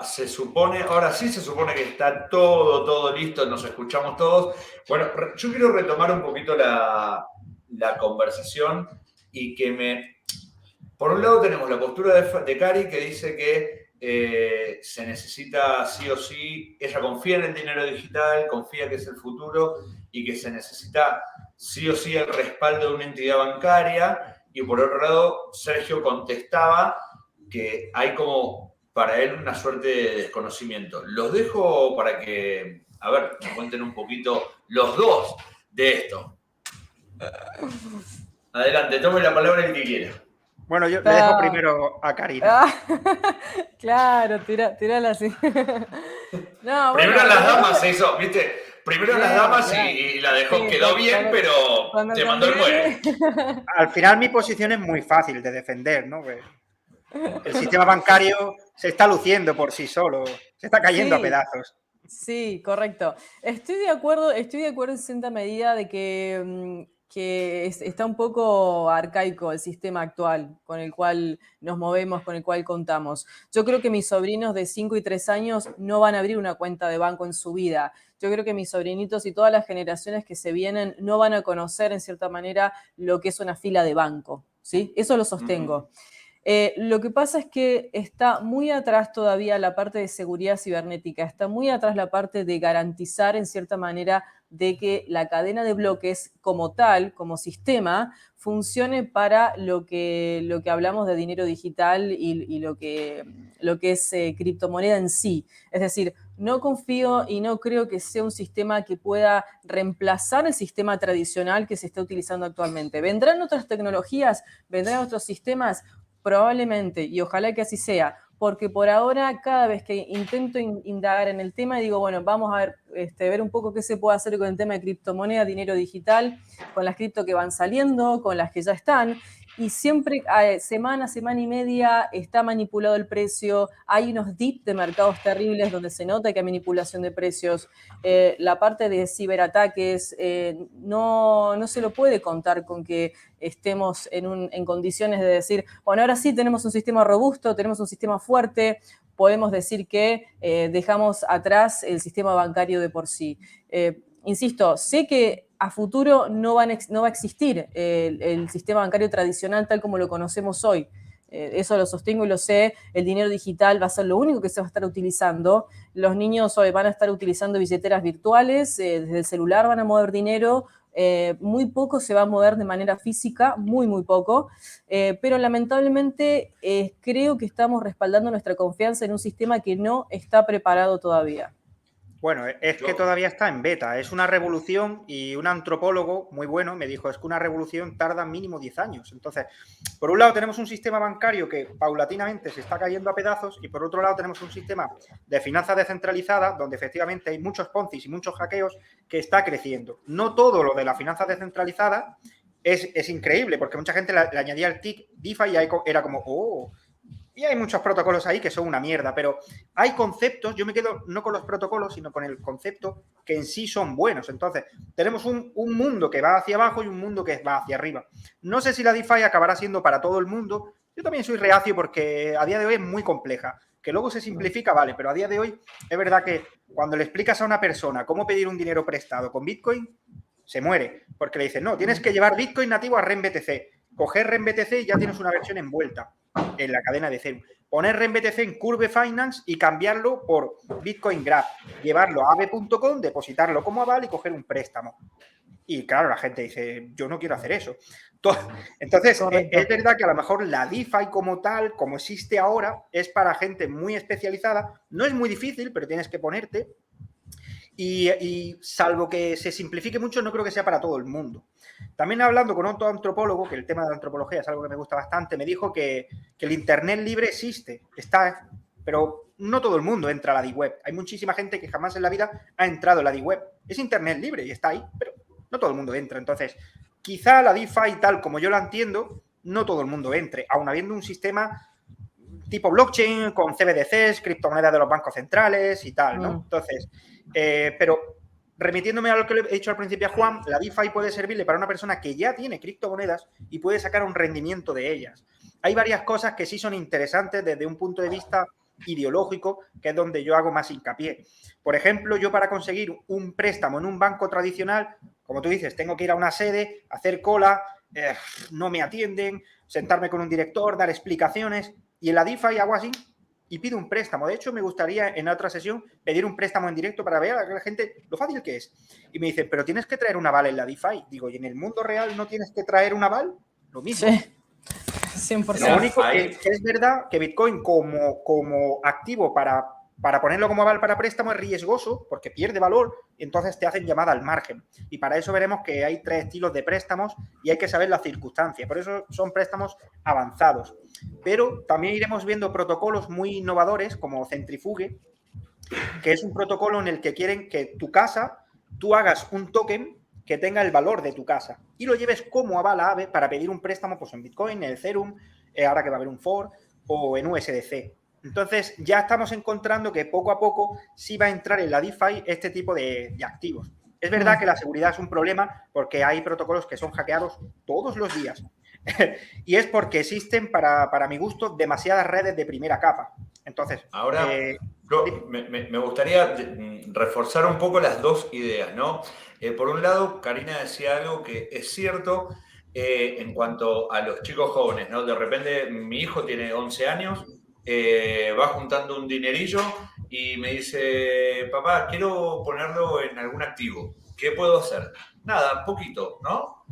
se supone, ahora sí se supone que está todo listo, nos escuchamos todos. Bueno, yo quiero retomar un poquito la conversación y por un lado tenemos la postura de Cari que dice que se necesita sí o sí, ella confía en el dinero digital, confía que es el futuro y que se necesita sí o sí el respaldo de una entidad bancaria. Y por otro lado, Sergio contestaba que hay como para él una suerte de desconocimiento. Los dejo para que, a ver, me cuenten un poquito los dos de esto. Adelante, tome la palabra el que quiera. Bueno, yo le dejo primero a Karina. Claro, tirala así. No, primero las damas se hizo, ¿viste? Primero bien, las damas y la dejó, sí, quedó bien, pero te mandó el muere. Al final mi posición es muy fácil de defender, ¿no? El sistema bancario se está luciendo por sí solo, se está cayendo a pedazos. Sí, correcto. Estoy de acuerdo en cierta medida de que está un poco arcaico el sistema actual con el cual nos movemos, con el cual contamos. Yo creo que mis sobrinos de 5 y 3 años no van a abrir una cuenta de banco en su vida. Yo creo que mis sobrinitos y todas las generaciones que se vienen no van a conocer en cierta manera lo que es una fila de banco, ¿sí? Eso lo sostengo. Lo que pasa es que está muy atrás todavía la parte de seguridad cibernética, está muy atrás la parte de garantizar en cierta manera de que la cadena de bloques como tal, como sistema, funcione para lo que hablamos de dinero digital y lo que es criptomoneda en sí. Es decir, no confío y no creo que sea un sistema que pueda reemplazar el sistema tradicional que se está utilizando actualmente. ¿Vendrán otras tecnologías? ¿Vendrán otros sistemas? Probablemente, y ojalá que así sea, porque por ahora cada vez que intento indagar en el tema digo, bueno, vamos a ver un poco qué se puede hacer con el tema de criptomoneda, dinero digital, con las cripto que van saliendo, con las que ya están, y siempre semana y media está manipulado el precio, hay unos dips de mercados terribles donde se nota que hay manipulación de precios, la parte de ciberataques, no se lo puede contar con que estemos en condiciones de decir, bueno, ahora sí tenemos un sistema robusto, tenemos un sistema fuerte, podemos decir que dejamos atrás el sistema bancario de por sí. Insisto, sé que a futuro no va a existir el sistema bancario tradicional tal como lo conocemos hoy. Eso lo sostengo y lo sé, el dinero digital va a ser lo único que se va a estar utilizando. Los niños hoy van a estar utilizando billeteras virtuales, desde el celular van a mover dinero, muy poco se va a mover de manera física, muy poco, pero lamentablemente creo que estamos respaldando nuestra confianza en un sistema que no está preparado todavía. Bueno, es que todavía está en beta, es una revolución y un antropólogo muy bueno me dijo, es que una revolución tarda mínimo 10 años. Entonces, por un lado tenemos un sistema bancario que paulatinamente se está cayendo a pedazos y por otro lado tenemos un sistema de finanzas descentralizadas donde efectivamente hay muchos poncis y muchos hackeos que está creciendo. No todo lo de las finanzas descentralizadas es increíble porque mucha gente le añadía el tic DeFi y era como, oh... Y hay muchos protocolos ahí que son una mierda, pero hay conceptos, yo me quedo no con los protocolos, sino con el concepto que en sí son buenos. Entonces, tenemos un mundo que va hacia abajo y un mundo que va hacia arriba. No sé si la DeFi acabará siendo para todo el mundo. Yo también soy reacio porque a día de hoy es muy compleja. Que luego se simplifica, vale, pero a día de hoy es verdad que cuando le explicas a una persona cómo pedir un dinero prestado con Bitcoin, se muere. Porque le dicen, no, tienes que llevar Bitcoin nativo a RenBTC. Coger RenBTC y ya tienes una versión envuelta en la cadena de Ethereum. Poner RenBTC en Curve Finance y cambiarlo por Bitcoin Graph. Llevarlo a Aave.com, depositarlo como aval y coger un préstamo. Y claro, la gente dice, yo no quiero hacer eso. Entonces, es verdad que a lo mejor la DeFi como tal, como existe ahora, es para gente muy especializada. No es muy difícil, pero tienes que ponerte. Y salvo que se simplifique mucho, no creo que sea para todo el mundo. También hablando con otro antropólogo, que el tema de la antropología es algo que me gusta bastante, me dijo que el Internet libre existe, está, pero no todo el mundo entra a la D-Web. Hay muchísima gente que jamás en la vida ha entrado a la D-Web. Es Internet libre y está ahí, pero no todo el mundo entra. Entonces, quizá la DeFi tal como yo la entiendo, no todo el mundo entre, aun habiendo un sistema tipo blockchain con CBDCs, criptomonedas de los bancos centrales y tal, ¿no? Entonces, pero remitiéndome a lo que le he dicho al principio a Juan, la DeFi puede servirle para una persona que ya tiene criptomonedas y puede sacar un rendimiento de ellas. Hay varias cosas que sí son interesantes desde un punto de vista ideológico, que es donde yo hago más hincapié. Por ejemplo, yo para conseguir un préstamo en un banco tradicional, como tú dices, tengo que ir a una sede, hacer cola, no me atienden, sentarme con un director, dar explicaciones, y en la DeFi hago así y pido un préstamo. De hecho, me gustaría en otra sesión pedir un préstamo en directo para ver a la gente lo fácil que es. Y me dicen, pero tienes que traer un aval en la DeFi. Digo, ¿y en el mundo real no tienes que traer un aval? Lo mismo. Sí, 100%. Lo único que es verdad que Bitcoin como activo para ponerlo como aval para préstamo es riesgoso porque pierde valor y entonces te hacen llamada al margen. Y para eso veremos que hay 3 estilos de préstamos y hay que saber las circunstancias. Por eso son préstamos avanzados. Pero también iremos viendo protocolos muy innovadores como Centrifuge, que es un protocolo en el que quieren que tu casa, tú hagas un token que tenga el valor de tu casa y lo lleves como aval a AVE para pedir un préstamo pues en Bitcoin, en Ethereum, ahora que va a haber un FOR o en USDC. Entonces ya estamos encontrando que poco a poco sí va a entrar en la DeFi este tipo de activos. Es verdad que la seguridad es un problema porque hay protocolos que son hackeados todos los días y es porque existen, para mi gusto, demasiadas redes de primera capa. Entonces, ahora me gustaría reforzar un poco las dos ideas, ¿no? Por un lado, Karina decía algo que es cierto en cuanto a los chicos jóvenes, ¿no? De repente mi hijo tiene 11 años, va juntando un dinerillo y me dice, papá, quiero ponerlo en algún activo. ¿Qué puedo hacer? Nada, poquito, ¿no?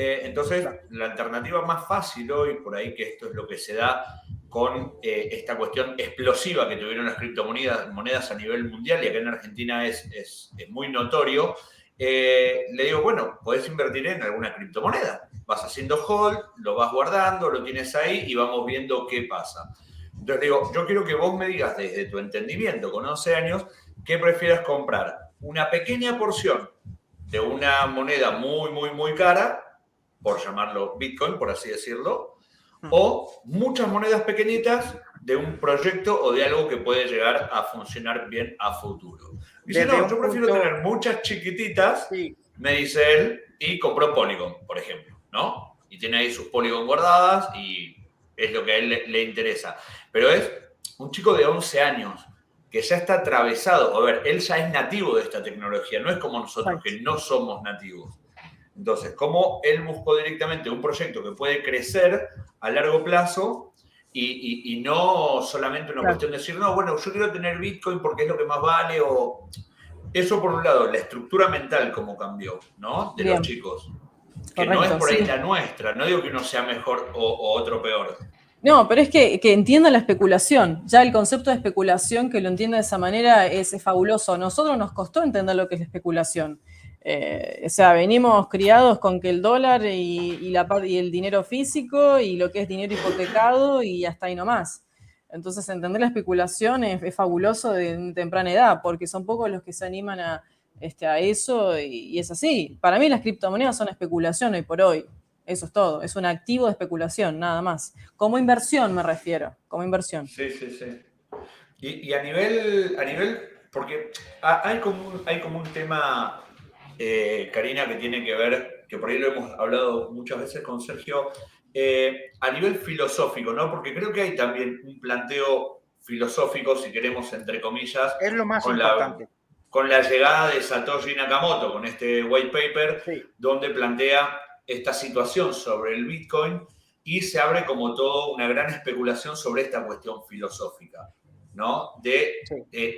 Entonces, la alternativa más fácil hoy, por ahí que esto es lo que se da con esta cuestión explosiva que tuvieron las criptomonedas a nivel mundial, y acá en Argentina es muy notorio, le digo, bueno, podés invertir en alguna criptomoneda. Vas haciendo hold, lo vas guardando, lo tienes ahí y vamos viendo qué pasa. Entonces digo, yo quiero que vos me digas desde tu entendimiento con 11 años, ¿qué prefieras comprar? Una pequeña porción de una moneda muy, muy, muy cara, por llamarlo Bitcoin, por así decirlo, o muchas monedas pequeñitas de un proyecto o de algo que puede llegar a funcionar bien a futuro. Dice, no, yo prefiero tener muchas chiquititas, sí, me dice él, y compró Polygon, por ejemplo, ¿no? Y tiene ahí sus Polygon guardadas y es lo que a él le interesa. Pero es un chico de 11 años que ya está atravesado. A ver, él ya es nativo de esta tecnología, no es como nosotros, que no somos nativos. Entonces, ¿cómo él buscó directamente un proyecto que puede crecer a largo plazo y no solamente una cuestión de decir, no, bueno, yo quiero tener Bitcoin porque es lo que más vale? O eso por un lado, la estructura mental como cambió, ¿no? De los chicos. Que correcto, no es por ahí la nuestra. No digo que uno sea mejor o otro peor. No, pero es que entienda la especulación. Ya el concepto de especulación, que lo entienda de esa manera, es fabuloso. A nosotros nos costó entender lo que es la especulación. O sea, venimos criados con que el dólar y el dinero físico y lo que es dinero hipotecado y hasta ahí nomás. Entonces, entender la especulación es fabuloso de temprana edad, porque son pocos los que se animan a eso y es así. Para mí las criptomonedas son especulación hoy por hoy. Eso es todo. Es un activo de especulación, nada más. Como inversión me refiero, como inversión. Sí, sí, sí. Y a nivel, porque hay como un tema, Karina, que tiene que ver, que por ahí lo hemos hablado muchas veces con Sergio, a nivel filosófico, ¿no? Porque creo que hay también un planteo filosófico, si queremos, entre comillas, es lo más importante. Con la llegada de Satoshi Nakamoto, con este white paper, sí, donde plantea esta situación sobre el Bitcoin y se abre como todo una gran especulación sobre esta cuestión filosófica, ¿no? De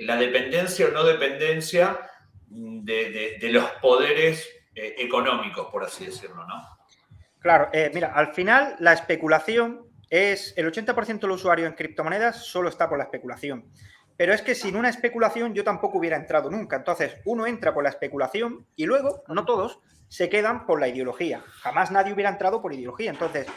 la dependencia o no dependencia de los poderes económicos, por así decirlo, ¿no? Claro, mira, al final la especulación es el 80% del usuario en criptomonedas solo está por la especulación. Pero es que sin una especulación yo tampoco hubiera entrado nunca. Entonces, uno entra por la especulación y luego, no todos, se quedan por la ideología. Jamás nadie hubiera entrado por ideología. Entonces,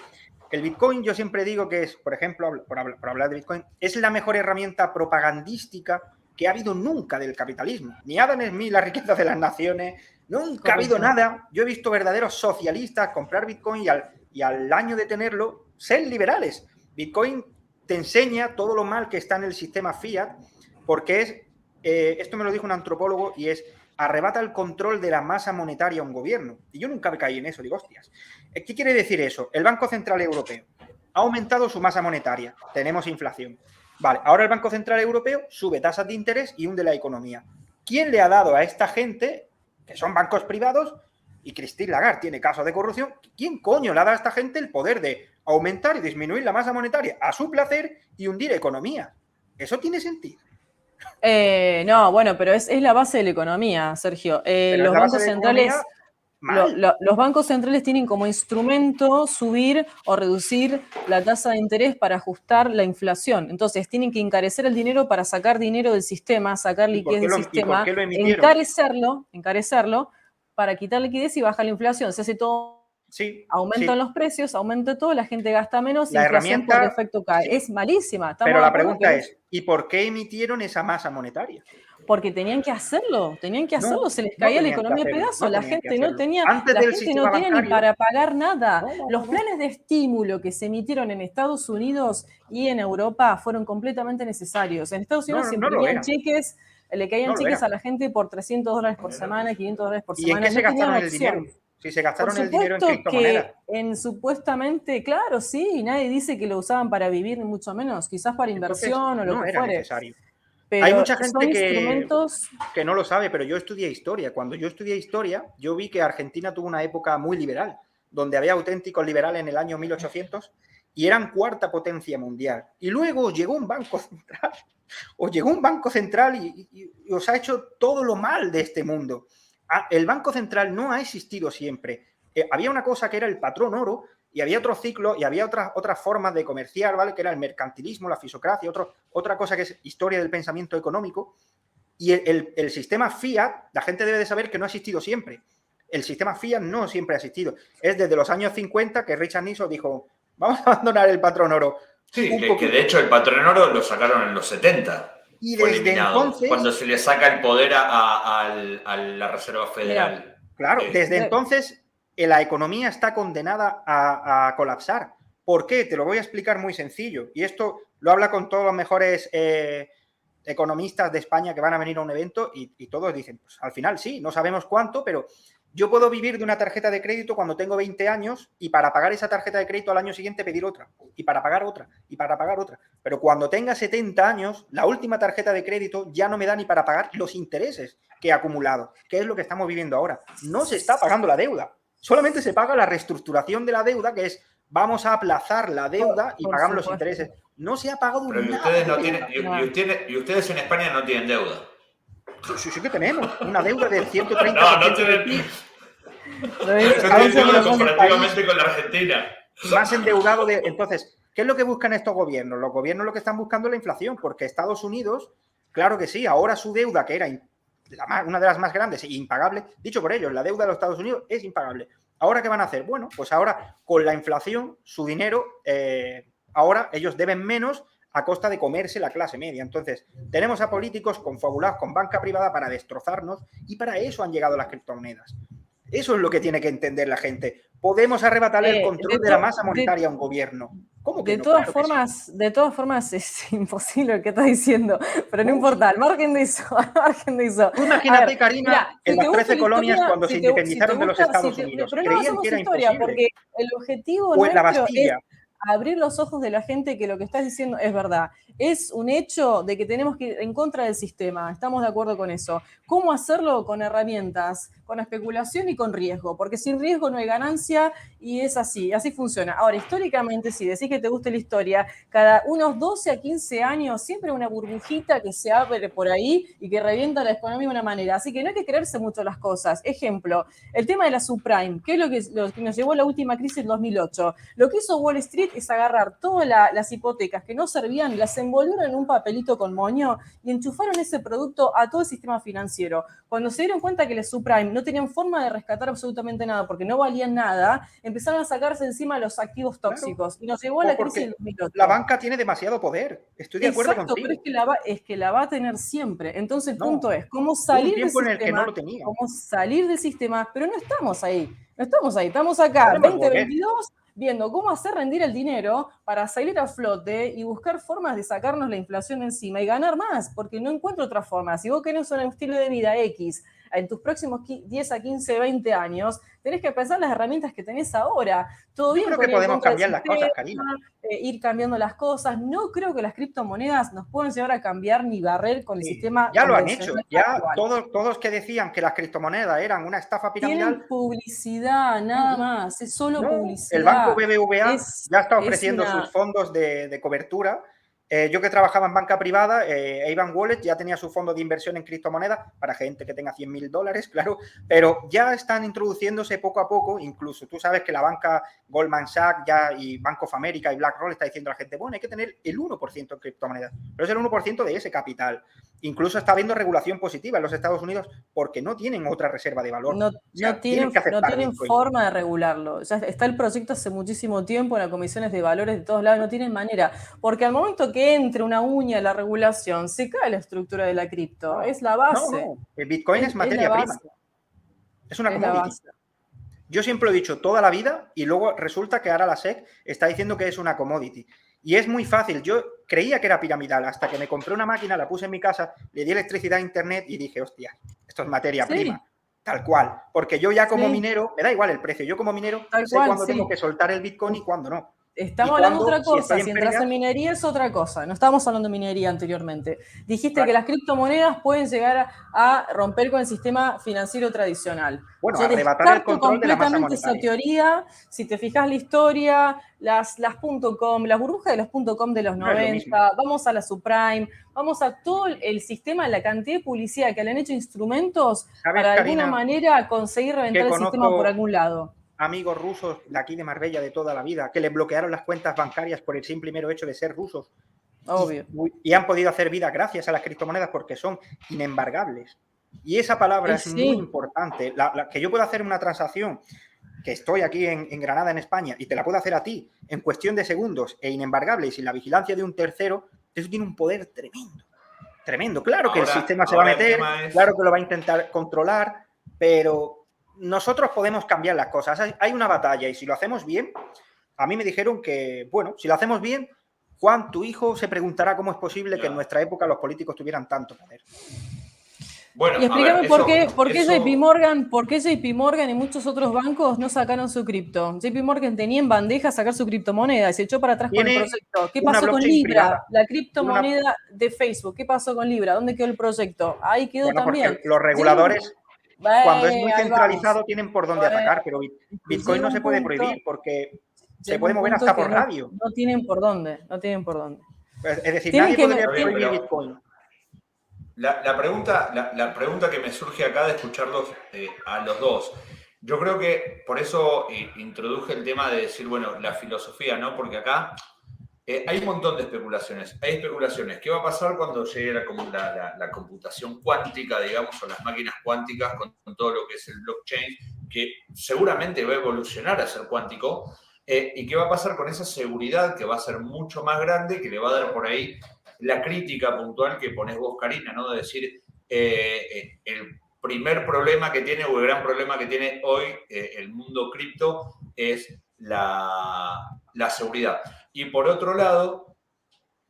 el Bitcoin yo siempre digo que es, por ejemplo, por hablar de Bitcoin, es la mejor herramienta propagandística que ha habido nunca del capitalismo. Ni Adam Smith, la riqueza de las naciones, nunca ha habido nada. Yo he visto verdaderos socialistas comprar Bitcoin y al año de tenerlo, ser liberales. Bitcoin te enseña todo lo mal que está en el sistema fiat, porque es, esto me lo dijo un antropólogo, y es, arrebata el control de la masa monetaria a un gobierno. Y yo nunca me caí en eso, digo, hostias. ¿Qué quiere decir eso? El Banco Central Europeo ha aumentado su masa monetaria, tenemos inflación. Vale, ahora el Banco Central Europeo sube tasas de interés y hunde la economía. ¿Quién le ha dado a esta gente, que son bancos privados, y Christine Lagarde tiene casos de corrupción, quién coño le ha dado a esta gente el poder de aumentar y disminuir la masa monetaria a su placer y hundir economía? ¿Eso tiene sentido? No, bueno, pero es la base de la economía, Sergio. Los bancos centrales... los bancos centrales tienen como instrumento subir o reducir la tasa de interés para ajustar la inflación. Entonces, tienen que encarecer el dinero para sacar dinero del sistema, sacar liquidez del sistema, encarecerlo para quitar liquidez y bajar la inflación. Se hace todo, aumentan los precios, aumenta todo, la gente gasta menos y la inflación por defecto cae. Sí. Es malísima. Pero la pregunta es, ¿y por qué emitieron esa masa monetaria? Porque tenían que hacerlo, se les caía la economía a pedazos, la gente no tenía, ni para pagar nada. Los planes de estímulo que se emitieron en Estados Unidos y en Europa fueron completamente necesarios. En Estados Unidos se imprimían cheques, le caían cheques a la gente por $300 por semana, $500 por semana. ¿Y en qué se gastaron el dinero? Si se gastaron el dinero en criptomonedas. Supuestamente, claro, sí, nadie dice que lo usaban para vivir, ni mucho menos, quizás para inversión o lo que fuere. Necesario. Pero hay mucha gente que no lo sabe, pero yo estudié historia. Cuando yo estudié historia, yo vi que Argentina tuvo una época muy liberal, donde había auténticos liberales en el año 1800 y eran cuarta potencia mundial. Y luego llegó un banco central, y os ha hecho todo lo mal de este mundo. El Banco Central no ha existido siempre. Había una cosa que era el patrón oro, y había otro ciclo y había otras formas de comerciar, ¿vale? Que era el mercantilismo, la fisocracia, otra cosa que es historia del pensamiento económico. Y el sistema fiat, la gente debe de saber que no ha existido siempre. El sistema fiat no siempre ha existido. Es desde los años 50 que Richard Nixon dijo, vamos a abandonar el patrón oro. Sí, que de hecho el patrón oro lo sacaron en los 70. Y desde entonces... Cuando se le saca el poder a la Reserva Federal. Claro, desde entonces... la economía está condenada a colapsar. ¿Por qué? Te lo voy a explicar muy sencillo. Y esto lo habla con todos los mejores economistas de España que van a venir a un evento y todos dicen, pues al final sí, no sabemos cuánto, pero yo puedo vivir de una tarjeta de crédito cuando tengo 20 años y para pagar esa tarjeta de crédito al año siguiente pedir otra, y para pagar otra, y para pagar otra. Pero cuando tenga 70 años, la última tarjeta de crédito ya no me da ni para pagar los intereses que he acumulado, que es lo que estamos viviendo ahora. No se está pagando la deuda. Solamente se paga la reestructuración de la deuda, que es vamos a aplazar la deuda y pagamos los intereses. No se ha pagado nada. Y ustedes en España no tienen deuda. Sí que tenemos una deuda del 130%. No tienen. Tienen deuda comparativamente con la Argentina. Más endeudado de... Entonces, ¿qué es lo que buscan estos gobiernos? Los gobiernos lo que están buscando es la inflación, porque Estados Unidos, claro que sí, ahora su deuda, que era una de las más grandes e impagable, dicho por ellos, la deuda de los Estados Unidos es impagable. ¿Ahora qué van a hacer? Bueno, pues ahora con la inflación, su dinero, ahora ellos deben menos a costa de comerse la clase media. Entonces, tenemos a políticos confabulados con banca privada para destrozarnos y para eso han llegado las criptomonedas. Eso es lo que tiene que entender la gente. Podemos arrebatarle el control de la masa monetaria a un gobierno. ¿Cómo que de todas formas es imposible lo que estás diciendo, pero no importa, al margen de eso. Tú imagínate, Karina, en las 13 colonias cuando se independizaron de los Estados Unidos. Pero no hacemos historia, porque el objetivo nuestro es abrir los ojos de la gente que lo que estás diciendo es verdad. Es un hecho de que tenemos que ir en contra del sistema, estamos de acuerdo con eso. ¿Cómo hacerlo? Con herramientas, con especulación y con riesgo, porque sin riesgo no hay ganancia y es así funciona. Ahora, históricamente, si decís que te gusta la historia, cada unos 12 a 15 años siempre hay una burbujita que se abre por ahí y que revienta la economía de una manera, así que no hay que creerse mucho las cosas. Ejemplo, el tema de la subprime, que es lo que nos llevó a la última crisis del 2008. Lo que hizo Wall Street es agarrar todas las hipotecas que no servían, las envolvieron en un papelito con moño y enchufaron ese producto a todo el sistema financiero. Cuando se dieron cuenta que las subprime no tenían forma de rescatar absolutamente nada porque no valían nada, empezaron a sacarse encima los activos tóxicos y nos llevó a la crisis del 2008. La banca tiene demasiado poder, estoy de acuerdo contigo. Pero es que la va a tener siempre. Entonces el punto es cómo salir del sistema, cómo salir del sistema, pero no estamos ahí, estamos acá, 2022, viendo cómo hacer rendir el dinero para salir a flote y buscar formas de sacarnos la inflación encima y ganar más, porque no encuentro otra forma. Si vos querés un estilo de vida X, en tus próximos 10 a 15, 20 años, tenés que pensar las herramientas que tenés ahora. Todo bien Yo creo con que ir en podemos contra del cambiar las cosas, sistema, Karina. ir cambiando las cosas. No creo que las criptomonedas nos puedan llevar a cambiar ni barrer con el Sí, sistema ya lo han hecho. convencional Ya actual. todos que decían que las criptomonedas eran una estafa piramidal. Tienen publicidad, nada más. Es solo No, el banco publicidad. BBVA ya está Es ofreciendo sus una... fondos de cobertura. Yo que trabajaba en banca privada, Avon Wallet ya tenía su fondo de inversión en criptomonedas para gente que tenga $100.000, claro, pero ya están introduciéndose poco a poco. Incluso tú sabes que la banca Goldman Sachs ya y Bank of America y BlackRock está diciendo a la gente, bueno, hay que tener el 1% en criptomonedas, pero es el 1% de ese capital. Incluso está habiendo regulación positiva en los Estados Unidos porque no tienen otra reserva de valor. No tienen Bitcoin. forma de regularlo. Ya está el proyecto hace muchísimo tiempo en las comisiones de valores de todos lados, no tienen manera. Porque al momento que entre una uña en la regulación, se cae la estructura de la cripto. Es la base. No. El Bitcoin es materia prima. Es una commodity. Yo siempre lo he dicho toda la vida y luego resulta que ahora la SEC está diciendo que es una commodity. Y es muy fácil. Yo creía que era piramidal hasta que me compré una máquina, la puse en mi casa, le di electricidad a internet y dije, hostia, esto es materia prima. Tal cual. Porque yo ya como minero, me da igual el precio, yo como minero sé cuándo tengo que soltar el Bitcoin y cuándo no. Estamos hablando de otra cosa. Si entras en minería es otra cosa. No estábamos hablando de minería anteriormente. Dijiste que las criptomonedas pueden llegar a romper con el sistema financiero tradicional. Bueno, arrebatar el control de la masa monetaria. Esa teoría, si te fijas la historia, las .com, las burbujas de los .com de los 90, vamos a la subprime, vamos a todo el sistema, la cantidad de publicidad que le han hecho instrumentos para de alguna manera conseguir reventar el sistema por algún lado. Amigos rusos de aquí de Marbella de toda la vida, que les bloquearon las cuentas bancarias por el simple y mero hecho de ser rusos. Obvio. Y han podido hacer vida gracias a las criptomonedas porque son inembargables. Y esa palabra es muy importante. Que yo pueda hacer una transacción, que estoy aquí en Granada, en España, y te la puedo hacer a ti en cuestión de segundos e inembargable y sin la vigilancia de un tercero, eso tiene un poder tremendo. Tremendo. Claro que el sistema se va a meter, claro que lo va a intentar controlar, pero nosotros podemos cambiar las cosas. Hay una batalla y si lo hacemos bien, a mí me dijeron que, bueno, si lo hacemos bien, Juan, tu hijo se preguntará cómo es posible que en nuestra época los políticos tuvieran tanto poder. Bueno, y explícame por qué JP Morgan y muchos otros bancos no sacaron su cripto. JP Morgan tenía en bandeja sacar su criptomoneda y se echó para atrás con el proyecto. ¿Qué pasó con Libra? Privada. La criptomoneda de Facebook. ¿Qué pasó con Libra? ¿Dónde quedó el proyecto? Ahí quedó también. Los reguladores, cuando es muy centralizado, tienen por dónde atacar, pero Bitcoin no se puede prohibir porque se puede mover hasta por radio. No tienen por dónde, no tienen por dónde. Es decir, nadie podría prohibir Bitcoin. La pregunta que me surge acá de escucharlos a los dos, yo creo que por eso introduje el tema de decir, bueno, la filosofía, ¿no? Porque acá hay un montón de especulaciones. Hay especulaciones. ¿Qué va a pasar cuando llegue la computación cuántica, digamos, o las máquinas cuánticas con todo lo que es el blockchain, que seguramente va a evolucionar a ser cuántico? ¿Y qué va a pasar con esa seguridad que va a ser mucho más grande, que le va a dar por ahí la crítica puntual que pones vos, Karina, ¿no? De decir, el primer problema que tiene o el gran problema que tiene hoy el mundo cripto es la seguridad. Y por otro lado,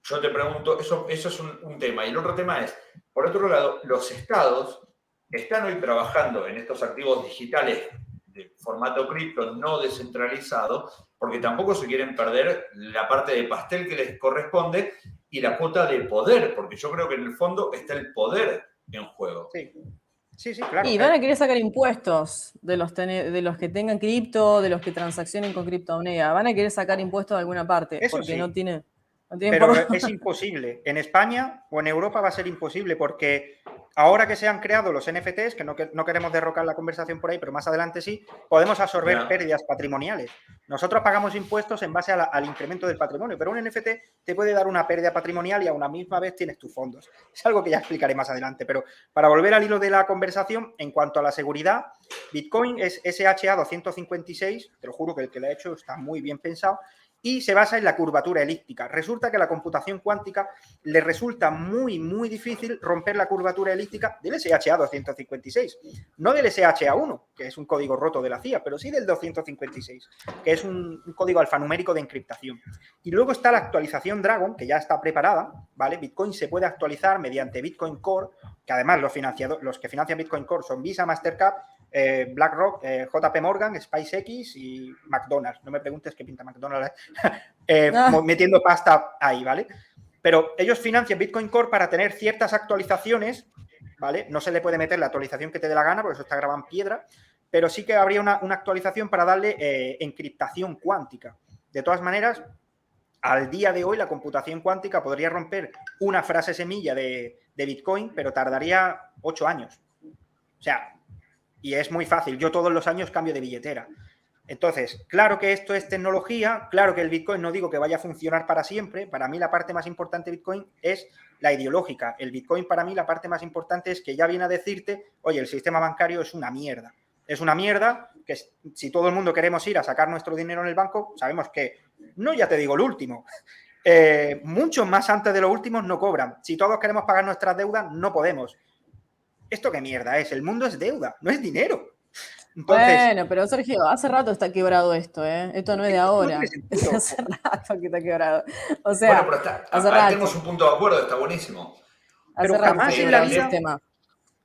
yo te pregunto, eso es un tema. Y el otro tema es, por otro lado, los estados están hoy trabajando en estos activos digitales de formato cripto no descentralizado, porque tampoco se quieren perder la parte de pastel que les corresponde y la cuota de poder, porque yo creo que en el fondo está el poder en juego. Sí, claro. Y van a querer sacar impuestos de los que tengan cripto, de los que transaccionen con criptomoneda. Van a querer sacar impuestos de alguna parte, eso porque sí. no tienen pero es imposible. En España o en Europa va a ser imposible porque ahora que se han creado los NFTs, que no queremos derrocar la conversación por ahí, pero más adelante sí, podemos absorber pérdidas patrimoniales. Nosotros pagamos impuestos en base al incremento del patrimonio, pero un NFT te puede dar una pérdida patrimonial y a una misma vez tienes tus fondos. Es algo que ya explicaré más adelante, pero para volver al hilo de la conversación, en cuanto a la seguridad, Bitcoin es SHA-256, te lo juro que el que lo ha hecho está muy bien pensado, y se basa en la curvatura elíptica. Resulta que a la computación cuántica le resulta muy, muy difícil romper la curvatura elíptica del SHA-256. No del SHA-1, que es un código roto de la CIA, pero sí del 256, que es un código alfanumérico de encriptación. Y luego está la actualización Dragon, que ya está preparada, ¿vale? Bitcoin se puede actualizar mediante Bitcoin Core que además los que financian Bitcoin Core son Visa, Mastercard, BlackRock, JP Morgan, SpaceX y McDonald's. No me preguntes qué pinta McDonald's metiendo pasta ahí, ¿vale? Pero ellos financian Bitcoin Core para tener ciertas actualizaciones, ¿vale? No se le puede meter la actualización que te dé la gana, porque eso está grabado en piedra, pero sí que habría una actualización para darle encriptación cuántica. De todas maneras, al día de hoy la computación cuántica podría romper una frase semilla de Bitcoin, pero tardaría 8 años. O sea, y es muy fácil. Yo todos los años cambio de billetera. Entonces, claro que esto es tecnología, claro que el Bitcoin no digo que vaya a funcionar para siempre. Para mí la parte más importante de Bitcoin es la ideológica. El Bitcoin para mí la parte más importante es que ya viene a decirte, oye, el sistema bancario es una mierda. Es una mierda que si todo el mundo queremos ir a sacar nuestro dinero en el banco, sabemos que, no ya te digo el último, muchos más antes de los últimos no cobran. Si todos queremos pagar nuestras deudas, no podemos. ¿Esto qué mierda es? El mundo es deuda, no es dinero. Entonces, bueno, pero Sergio, hace rato está quebrado esto, ¿eh? Esto no es de ahora. Hace rato que está quebrado. O sea, bueno, pero hace ahí rato. tenemos un punto de acuerdo, está buenísimo. Pero jamás en la vida...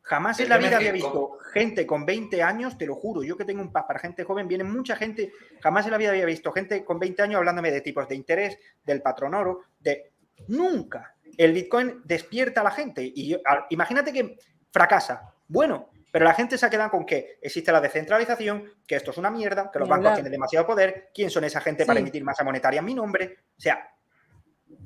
Jamás en la vida había visto gente con 20 años, te lo juro, yo que tengo un para gente joven, viene mucha gente, jamás en la vida había visto gente con 20 años hablándome de tipos de interés, del patrón oro, de... Nunca. El Bitcoin despierta a la gente y imagínate que fracasa. Bueno, pero la gente se ha quedado con que existe la descentralización, que esto es una mierda, que los bancos tienen demasiado poder, ¿quién son esa gente para emitir masa monetaria en mi nombre? O sea...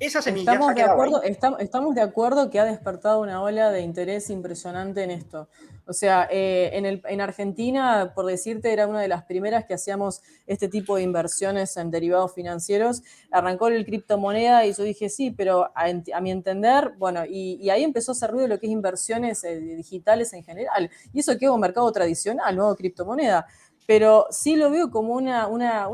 Esa semilla estamos de acuerdo que ha despertado una ola de interés impresionante en esto. O sea, en Argentina, por decirte, era una de las primeras que hacíamos este tipo de inversiones en derivados financieros. Arrancó el criptomoneda y yo dije, sí, pero a mi entender, bueno, y ahí empezó a hacer ruido lo que es inversiones digitales en general. Y eso queda un mercado tradicional, ¿no? Criptomoneda. Pero sí lo veo como una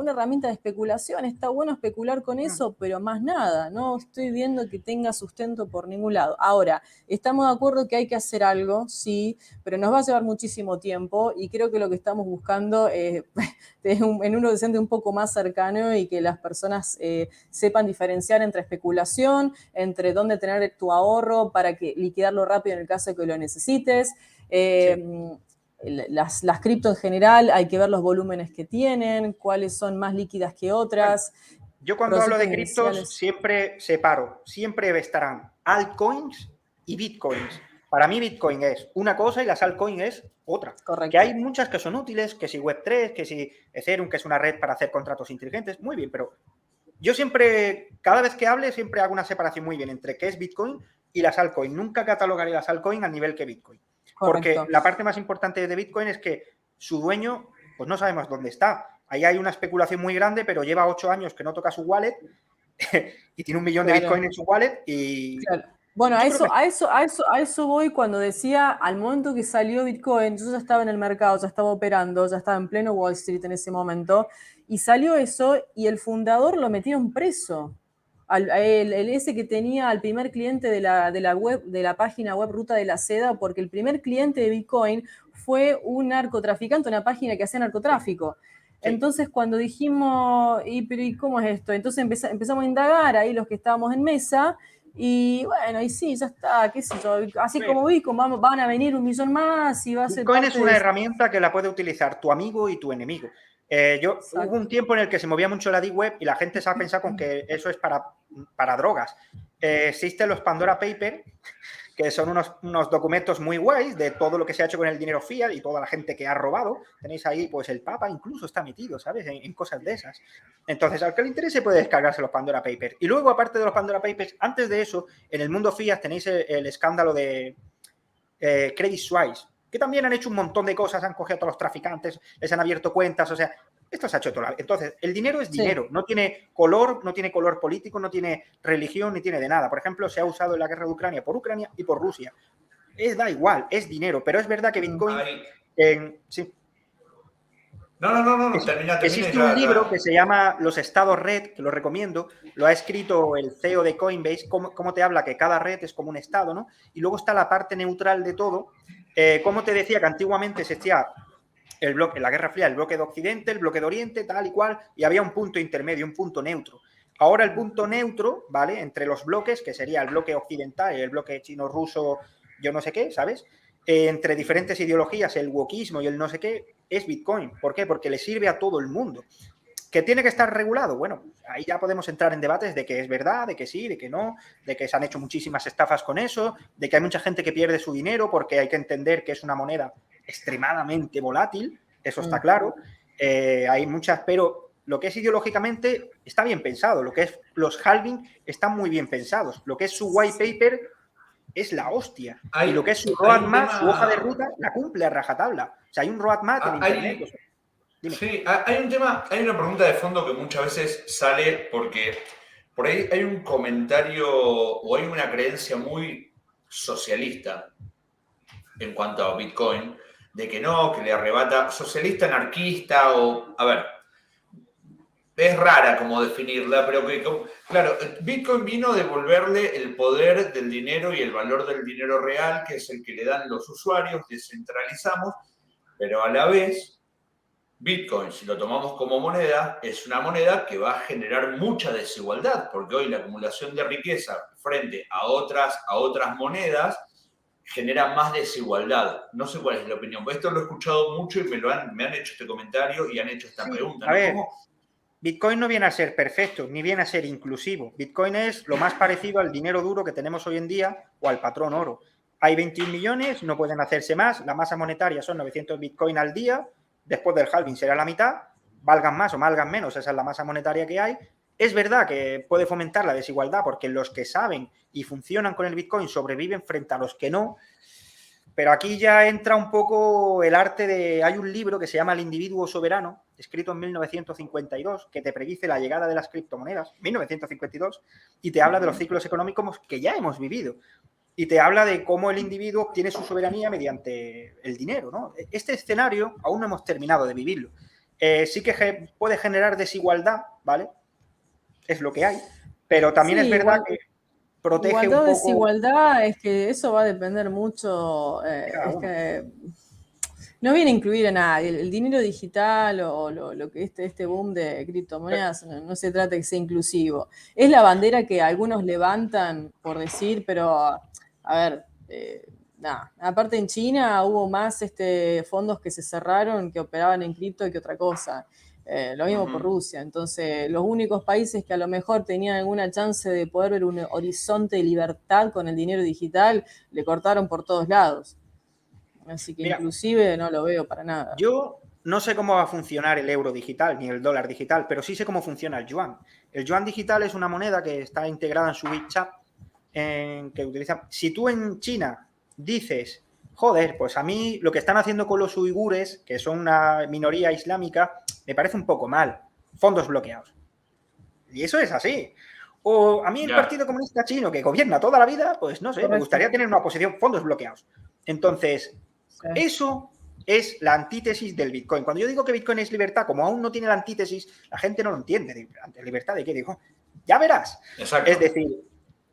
herramienta de especulación. Está bueno especular con eso, pero más nada. No estoy viendo que tenga sustento por ningún lado. Ahora, estamos de acuerdo que hay que hacer algo, sí, pero nos va a llevar muchísimo tiempo y creo que lo que estamos buscando es en un horizonte un poco más cercano y que las personas sepan diferenciar entre especulación, entre dónde tener tu ahorro para liquidarlo rápido en el caso de que lo necesites. Las cripto en general, hay que ver los volúmenes que tienen, cuáles son más líquidas que otras. Bueno, yo cuando hablo de criptos siempre separo, siempre estarán altcoins y bitcoins. Para mí Bitcoin es una cosa y las altcoins es otra. Correcto. Que hay muchas que son útiles, que si Web3, que si Ethereum, que es una red para hacer contratos inteligentes, muy bien, pero yo siempre, cada vez que hable, siempre hago una separación muy bien entre qué es Bitcoin y las altcoins. Nunca catalogaré las altcoins al nivel que Bitcoin. Porque Correcto. la parte más importante de Bitcoin es que su dueño, pues no sabemos dónde está. Ahí hay una especulación muy grande, pero lleva 8 años que no toca su wallet y tiene 1 millón de Bitcoin en su wallet y... Claro. Bueno, a eso voy cuando decía, al momento que salió Bitcoin, yo ya estaba en el mercado, ya estaba operando, ya estaba en pleno Wall Street en ese momento, y salió eso y el fundador lo metieron preso. Ese que tenía al primer cliente de la página web Ruta de la Seda, porque el primer cliente de Bitcoin fue un narcotraficante, una página que hacía narcotráfico. Sí. Entonces, cuando dijimos, ¿y cómo es esto? Entonces empezamos a indagar ahí los que estábamos en mesa, y bueno, y sí, ya está, qué sé yo, así como Bitcoin, van a venir 1 millón más y va a ser Bitcoin es una herramienta que la puede utilizar tu amigo y tu enemigo. Hubo un tiempo en el que se movía mucho la Deep Web y la gente se ha pensado con que eso es para drogas. Existen los Pandora Papers, que son unos documentos muy guays de todo lo que se ha hecho con el dinero fiat y toda la gente que ha robado. Tenéis ahí, pues el Papa incluso está metido, ¿sabes? En cosas de esas. Entonces, al que le interese puede descargarse los Pandora Papers. Y luego, aparte de los Pandora Papers, antes de eso, en el mundo fiat tenéis el escándalo de Credit Suisse, que también han hecho un montón de cosas, han cogido a todos los traficantes, les han abierto cuentas, o sea, esto se ha hecho todo. Entonces, el dinero es dinero, no tiene color político, no tiene religión, ni tiene de nada. Por ejemplo, se ha usado en la guerra de Ucrania por Ucrania y por Rusia. Da igual, es dinero, pero es verdad que Bitcoin... sí. No, termina. Existe un libro que se llama Los Estados Red, que lo recomiendo, lo ha escrito el CEO de Coinbase, cómo te habla que cada red es como un estado, ¿no? Y luego está la parte neutral de todo, como te decía que antiguamente existía el bloque, en la Guerra Fría, el bloque de Occidente, el bloque de Oriente, tal y cual, y había un punto intermedio, un punto neutro. Ahora el punto neutro, ¿vale? Entre los bloques, que sería el bloque occidental y el bloque chino-ruso, yo no sé qué, ¿sabes? Entre diferentes ideologías, el wokismo y el no sé qué, es Bitcoin. ¿Por qué? Porque le sirve a todo el mundo. ¿Que tiene que estar regulado? Bueno, ahí ya podemos entrar en debates de que es verdad, de que sí, de que no, de que se han hecho muchísimas estafas con eso, de que hay mucha gente que pierde su dinero porque hay que entender que es una moneda extremadamente volátil, eso está claro. Hay muchas, pero lo que es ideológicamente está bien pensado, lo que es los halving están muy bien pensados, lo que es su white paper es la hostia, y lo que es su Hay un roadmap, su hoja de tema. ruta, la cumple a rajatabla. O sea, hay un roadmap en internet. Hay, Dime. sí, hay un tema, hay una pregunta de fondo que muchas veces sale porque por ahí hay un comentario o hay una creencia muy socialista en cuanto a Bitcoin, de que no, que le arrebata socialista, anarquista o, a ver, es rara como definirla, pero que, claro, Bitcoin vino a devolverle el poder del dinero y el valor del dinero real, que es el que le dan los usuarios, descentralizamos, pero a la vez Bitcoin, si lo tomamos como moneda, es una moneda que va a generar mucha desigualdad, porque hoy la acumulación de riqueza frente a otras monedas genera más desigualdad. No sé cuál es la opinión, porque esto lo he escuchado mucho y me han hecho este comentario y han hecho esta Sí, pregunta, a ¿no? ver, ¿Cómo? Bitcoin no viene a ser perfecto, ni viene a ser inclusivo. Bitcoin es lo más parecido al dinero duro que tenemos hoy en día o al patrón oro. Hay 21 millones, no pueden hacerse más, la masa monetaria son 900 Bitcoin al día, después del halving será la mitad, valgan más o valgan menos, esa es la masa monetaria que hay. Es verdad que puede fomentar la desigualdad porque los que saben y funcionan con el Bitcoin sobreviven frente a los que no, pero aquí ya entra un poco el arte de... Hay un libro que se llama El individuo soberano, escrito en 1952, que te predice la llegada de las criptomonedas, 1952, y te habla de los ciclos económicos que ya hemos vivido. Y te habla de cómo el individuo obtiene su soberanía mediante el dinero, ¿no? Este escenario aún no hemos terminado de vivirlo. Sí que puede generar desigualdad, ¿vale? Es lo que hay, pero también Sí, es verdad que protege un igualdad o poco desigualdad, es que eso va a depender mucho, de cada es uno. que no viene a incluir a nadie. El dinero digital o lo que este boom de criptomonedas no se trata de que sea inclusivo. Es la bandera que algunos levantan por decir, pero a ver, nada. Aparte en China hubo más fondos que se cerraron que operaban en cripto que otra cosa. Lo mismo por Rusia. Entonces, los únicos países que a lo mejor tenían alguna chance de poder ver un horizonte de libertad con el dinero digital, le cortaron por todos lados. Así que Mira, inclusive no lo veo para nada. yo no sé cómo va a funcionar el euro digital ni el dólar digital, pero sí sé cómo funciona el yuan. El yuan digital es una moneda que está integrada en su WeChat, que utiliza. Si tú en China dices, joder, pues a mí lo que están haciendo con los uigures, que son una minoría islámica, me parece un poco mal. Fondos bloqueados. Y eso es así. O a mí el Ya. Partido Comunista Chino, que gobierna toda la vida, pues no sé, me Correcto. gustaría tener una posición, fondos bloqueados. Entonces, Sí. eso es la antítesis del Bitcoin. Cuando yo digo que Bitcoin es libertad, como aún no tiene la antítesis, la gente no lo entiende. ¿Libertad de qué? Digo, ya verás. Exacto. Es decir,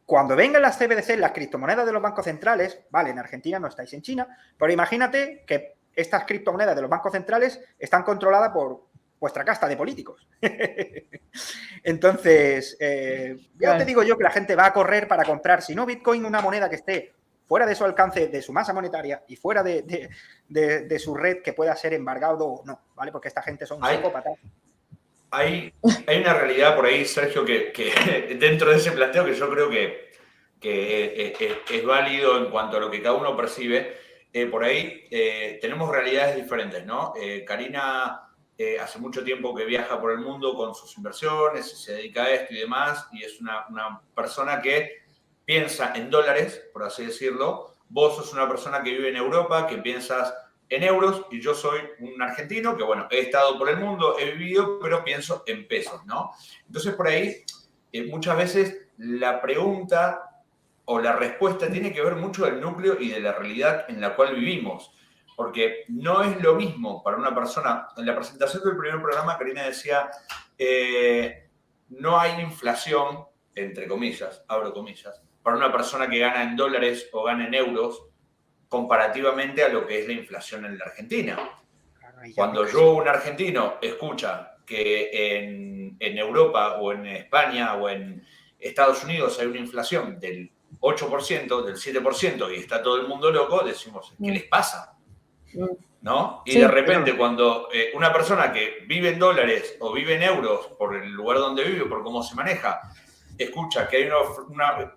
cuando vengan las CBDC, las criptomonedas de los bancos centrales, vale, en Argentina no estáis en China, pero imagínate que estas criptomonedas de los bancos centrales están controladas por vuestra casta de políticos. Entonces, ya te digo yo que la gente va a correr para comprar, si no Bitcoin, una moneda que esté fuera de su alcance, de su masa monetaria y fuera de su red que pueda ser embargado o no, ¿vale? Porque esta gente son psicópatas. Hay una realidad por ahí, Sergio, que dentro de ese planteo que yo creo que es válido en cuanto a lo que cada uno percibe. Por ahí tenemos realidades diferentes, ¿no? Karina hace mucho tiempo que viaja por el mundo con sus inversiones, se dedica a esto y demás, y es una persona que piensa en dólares, por así decirlo. Vos sos una persona que vive en Europa, que piensas en euros, y yo soy un argentino que, bueno, he estado por el mundo, he vivido, pero pienso en pesos, ¿no? Entonces, por ahí, muchas veces la pregunta o la respuesta tiene que ver mucho del núcleo y de la realidad en la cual vivimos. Porque no es lo mismo para una persona. En la presentación del primer programa, Karina decía, no hay inflación, entre comillas, abro comillas, para una persona que gana en dólares o gana en euros, comparativamente a lo que es la inflación en la Argentina. Cuando yo, un argentino, escucha que en Europa o en España o en Estados Unidos hay una inflación del 8%, del 7%, y está todo el mundo loco, decimos, ¿qué les pasa? ¿No? Y Sí, de repente cuando una persona que vive en dólares o vive en euros por el lugar donde vive, por cómo se maneja, escucha que hay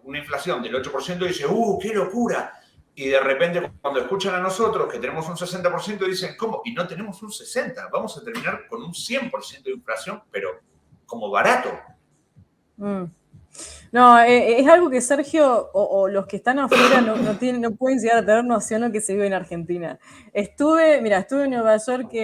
una inflación del 8% y dice, ¡qué locura! Y de repente cuando escuchan a nosotros que tenemos un 60% dicen, ¿cómo? Y no tenemos un 60%, vamos a terminar con un 100% de inflación, pero como barato. No, es algo que Sergio o los que están afuera no pueden llegar a tener noción de lo que se vive en Argentina. Estuve en Nueva York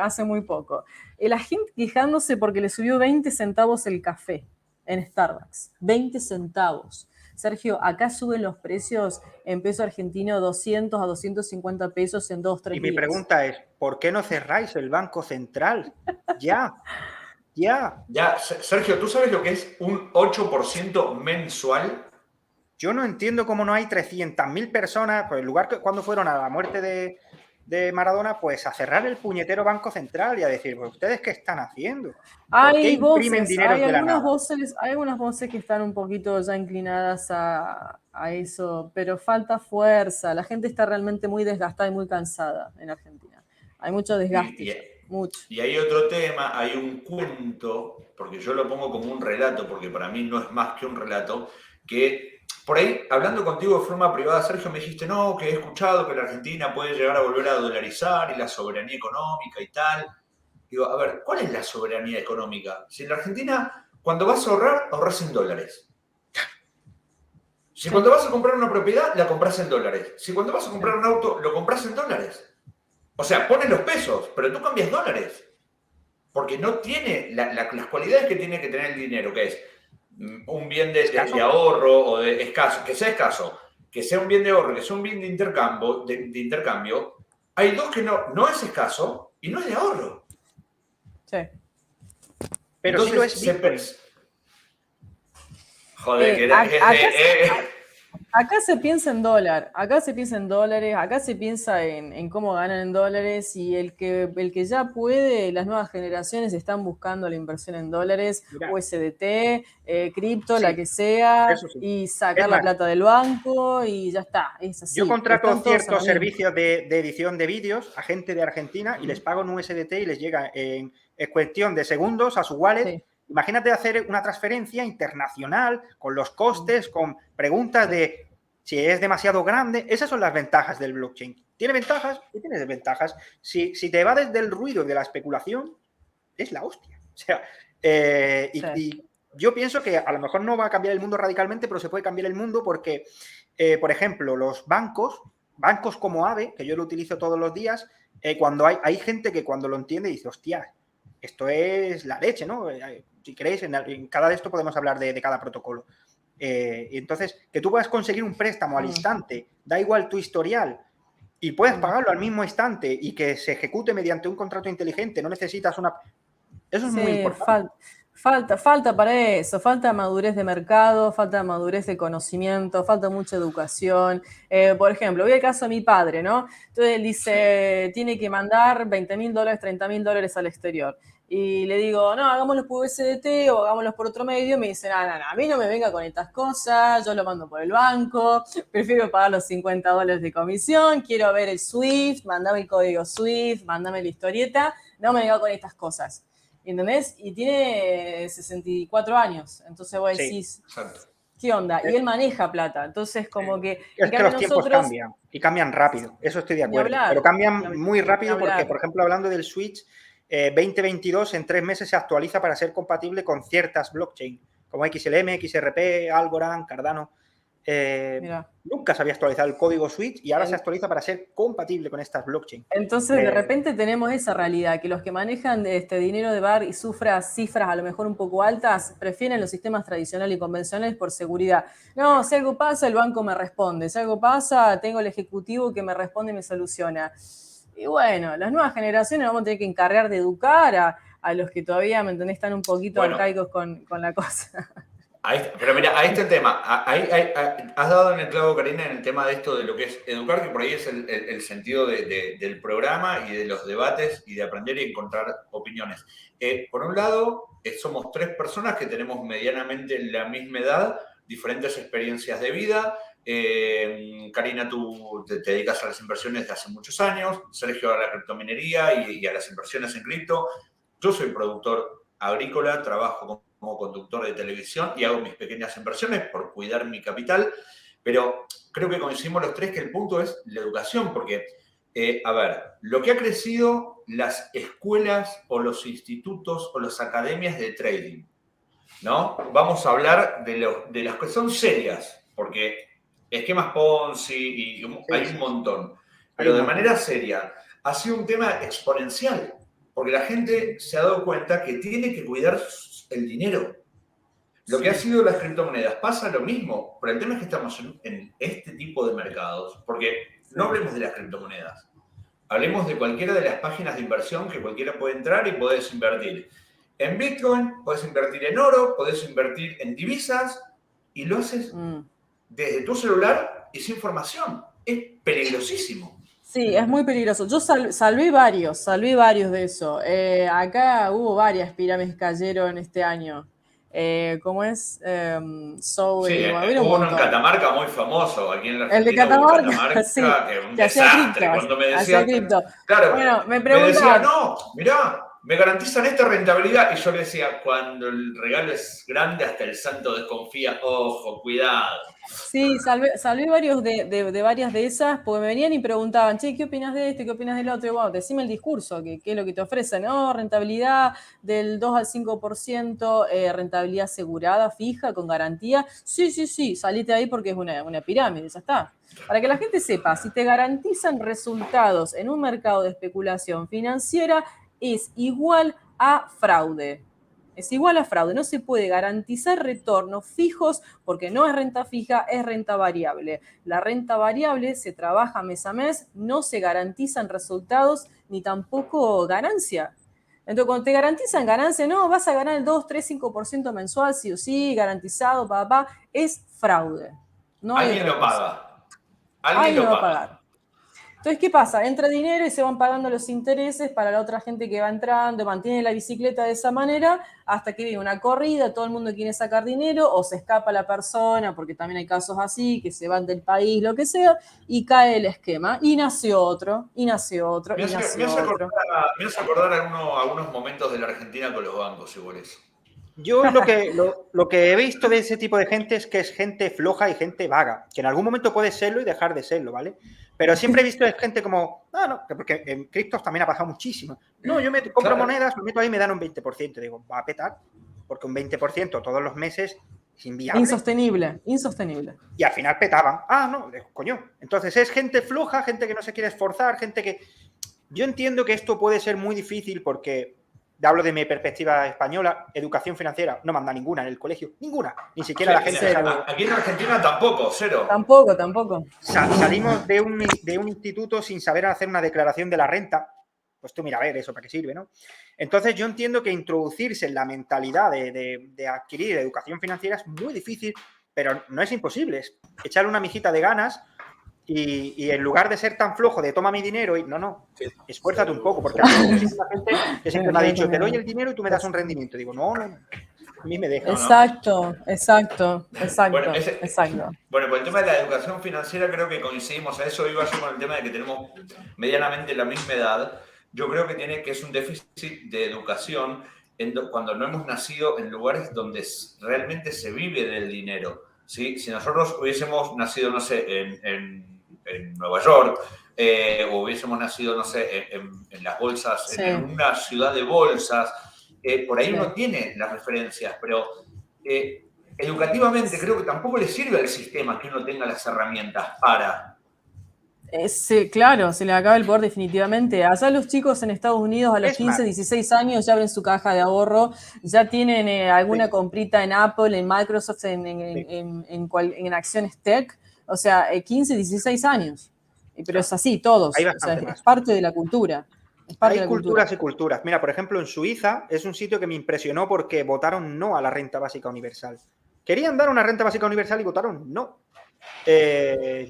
hace muy poco. La gente quejándose porque le subió 20 centavos el café en Starbucks. 20 centavos. Sergio, acá suben los precios en peso argentino 200 a 250 pesos en 2-3 días. Y mi pregunta es, ¿por qué no cerráis el Banco Central? Ya. Ya, Sergio, ¿tú sabes lo que es un 8% mensual? Yo no entiendo cómo no hay 300.000 personas, pues en lugar que cuando fueron a la muerte de Maradona, pues a cerrar el puñetero Banco Central y a decir, pues ¿ustedes qué están haciendo? ¿Por qué imprimen dinero de la nada? Hay algunas voces que están un poquito ya inclinadas a eso, pero falta fuerza. La gente está realmente muy desgastada y muy cansada en Argentina. Hay mucho desgaste. Mucho. Y hay otro tema, hay un cuento, porque yo lo pongo como un relato, porque para mí no es más que un relato, que por ahí, hablando contigo de forma privada, Sergio, me dijiste, no, que he escuchado que la Argentina puede llegar a volver a dolarizar y la soberanía económica y tal. Digo, a ver, ¿cuál es la soberanía económica? Si en la Argentina, cuando vas a ahorrar, ahorras en dólares. Si cuando vas a comprar una propiedad, la compras en dólares. Si cuando vas a comprar un auto, lo compras en dólares. O sea, pones los pesos, pero tú cambias dólares. Porque no tiene las cualidades que tiene que tener el dinero, que es un bien de ahorro o de escaso, que sea un bien de ahorro, que sea un bien de intercambio, hay dos que no es escaso y no es de ahorro. Sí. Pero entonces, sí lo es Bitcoin. Joder, acá se piensa en dólar, acá se piensa en dólares, acá se piensa en cómo ganan en dólares y el que ya puede, las nuevas generaciones están buscando la inversión en dólares, mira, USDT, cripto, sí, la que sea, sí, y sacar la plata del banco y ya está, es así. Yo contrato ciertos servicios de edición de vídeos a gente de Argentina y les pago en USDT y les llega en cuestión de segundos a su wallet. Sí. Imagínate hacer una transferencia internacional con los costes, con preguntas de si es demasiado grande. Esas son las ventajas del blockchain. Tiene ventajas y tiene desventajas. Si te evades del ruido de la especulación, es la hostia. O sea, sí. Y yo pienso que a lo mejor no va a cambiar el mundo radicalmente, pero se puede cambiar el mundo porque, por ejemplo, los bancos como AVE, que yo lo utilizo todos los días, cuando hay gente que cuando lo entiende dice, hostia, esto es la leche, ¿no? Si queréis, en cada de esto podemos hablar de cada protocolo. Y entonces, que tú puedas conseguir un préstamo al instante, da igual tu historial, y puedes pagarlo al mismo instante y que se ejecute mediante un contrato inteligente, no necesitas una... Eso es muy importante. Falta para eso, falta madurez de mercado, falta madurez de conocimiento, falta mucha educación. Por ejemplo, voy al caso de mi padre, ¿no? Entonces él dice, tiene que mandar $20.000, $30.000 al exterior. Y le digo, no, hagámoslo por USDT o hagámoslo por otro medio. Me dice, no, a mí no me venga con estas cosas, yo lo mando por el banco, prefiero pagar los $50 de comisión, quiero ver el SWIFT, mandame el código SWIFT, mandame la historieta, no me venga con estas cosas. ¿Entendés? Y tiene 64 años. Entonces vos decís, sí, ¿qué onda? Y él maneja plata. Entonces, como que... Es que los tiempos cambian. Y cambian rápido. Eso estoy de acuerdo. Pero cambian muy rápido porque, por ejemplo, hablando del Switch, 2022 en 3 meses se actualiza para ser compatible con ciertas blockchain, como XLM, XRP, Algorand, Cardano. Nunca se había actualizado el código Switch y ahora se actualiza para ser compatible con estas blockchain. Entonces, de repente tenemos esa realidad, que los que manejan dinero de bar y cifras a lo mejor un poco altas, prefieren los sistemas tradicionales y convencionales por seguridad. No, si algo pasa, el banco me responde. Si algo pasa, tengo el ejecutivo que me responde y me soluciona. Y bueno, las nuevas generaciones vamos a tener que encargar de educar a los que todavía, ¿me entendés?, están un poquito arcaicos con la cosa. Pero mira, ahí está el tema. Has dado en el clavo, Karina, en el tema de esto de lo que es educar, que por ahí es el sentido del programa y de los debates y de aprender y encontrar opiniones. Por un lado, somos 3 personas que tenemos medianamente la misma edad, diferentes experiencias de vida. Karina, tú te dedicas a las inversiones desde hace muchos años, Sergio a la criptominería y a las inversiones en cripto. Yo soy productor agrícola, trabajo como conductor de televisión y hago mis pequeñas inversiones por cuidar mi capital, pero creo que coincidimos los tres que el punto es la educación, porque, a ver, lo que ha crecido las escuelas o los institutos o las academias de trading, ¿no? Vamos a hablar de las que son serias, porque esquemas Ponzi y hay un montón, pero de manera seria ha sido un tema exponencial, porque la gente se ha dado cuenta que tiene que cuidar el dinero. Lo que ha sido las criptomonedas pasa lo mismo, pero el tema es que estamos en este tipo de mercados, porque no hablemos de las criptomonedas, hablemos de cualquiera de las páginas de inversión que cualquiera puede entrar y podés invertir en Bitcoin, podés invertir en oro, podés invertir en divisas y lo haces desde tu celular y sin formación. Es peligrosísimo. Sí, es muy peligroso. Yo salvé varios de eso. Acá hubo varias pirámides que cayeron este año. ¿Cómo es? Sí, hubo uno en Catamarca muy famoso, aquí en la Argentina. El de Catamarca, sí, que un desastre. Cuando me decían, claro, bueno, me decían, no, mirá, me garantizan esta rentabilidad. Y yo le decía, cuando el regalo es grande, hasta el santo desconfía. Ojo, cuidado. Sí, salvé varios de varias de esas, porque me venían y preguntaban, che, ¿qué opinas de esto? ¿Qué opinas del otro? Y bueno, decime el discurso, ¿qué es lo que te ofrecen? No, rentabilidad del 2 al 5%, rentabilidad asegurada, fija, con garantía. Sí, salite ahí porque es una pirámide, ya está. Para que la gente sepa, si te garantizan resultados en un mercado de especulación financiera, es igual a fraude. Es igual a fraude, no se puede garantizar retornos fijos porque no es renta fija, es renta variable. La renta variable se trabaja mes a mes, no se garantizan resultados ni tampoco ganancia. Entonces, cuando te garantizan ganancia, no, vas a ganar el 2, 3, 5% mensual, sí o sí, garantizado, es fraude. No hay Alguien lo paga. Alguien lo va a pagar. Entonces, ¿qué pasa? Entra dinero y se van pagando los intereses para la otra gente que va entrando, mantiene la bicicleta de esa manera hasta que viene una corrida, todo el mundo quiere sacar dinero o se escapa la persona, porque también hay casos así, que se van del país, lo que sea, y cae el esquema. Y nació otro, y nació otro, y nació otro. Me hace acordar algunos momentos de la Argentina con los bancos, igual eso. Yo lo que he visto de ese tipo de gente es que es gente floja y gente vaga, que en algún momento puede serlo y dejar de serlo, ¿vale? Pero siempre he visto gente como, no, porque en criptos también ha pasado muchísimo. No, yo me compro monedas, lo meto ahí y me dan un 20%. Digo, va a petar, porque un 20% todos los meses es inviable. Insostenible. Y al final petaban. Ah, no, coño. Entonces es gente floja, gente que no se quiere esforzar, gente que... Yo entiendo que esto puede ser muy difícil porque... Hablo de mi perspectiva española, educación financiera, no manda ninguna en el colegio, ninguna, ni siquiera la gente... Aquí en Argentina tampoco, cero. Tampoco. Salimos de un instituto sin saber hacer una declaración de la renta, pues tú mira a ver eso para qué sirve, ¿no? Entonces yo entiendo que introducirse en la mentalidad de adquirir educación financiera es muy difícil, pero no es imposible, es echarle una mijita de ganas. Y en lugar de ser tan flojo de toma mi dinero y no, esfuérzate un poco, porque hay muchísima gente que siempre me ha dicho, te doy el dinero y tú me das un rendimiento. Digo, no, a mí me deja. Exacto. Bueno, por el tema de la educación financiera creo que coincidimos, a eso iba yo con el tema de que tenemos medianamente la misma edad. Yo creo que es un déficit de educación cuando no hemos nacido en lugares donde realmente se vive del dinero. ¿Sí? Si nosotros hubiésemos nacido, no sé, en Nueva York, o hubiésemos nacido, no sé, en las bolsas, sí, en una ciudad de bolsas, por ahí uno tiene las referencias, pero educativamente creo que tampoco le sirve al sistema que uno tenga las herramientas para... Sí, claro, se le acaba el poder definitivamente. Allá los chicos en Estados Unidos a los 15, 16 años ya abren su caja de ahorro, ya tienen alguna comprita en Apple, en Microsoft, en acciones tech, o sea, 15, 16 años. Pero es así, todos. O sea, es parte de la cultura. Hay culturas y culturas. Mira, por ejemplo, en Suiza es un sitio que me impresionó porque votaron no a la renta básica universal. Querían dar una renta básica universal y votaron no.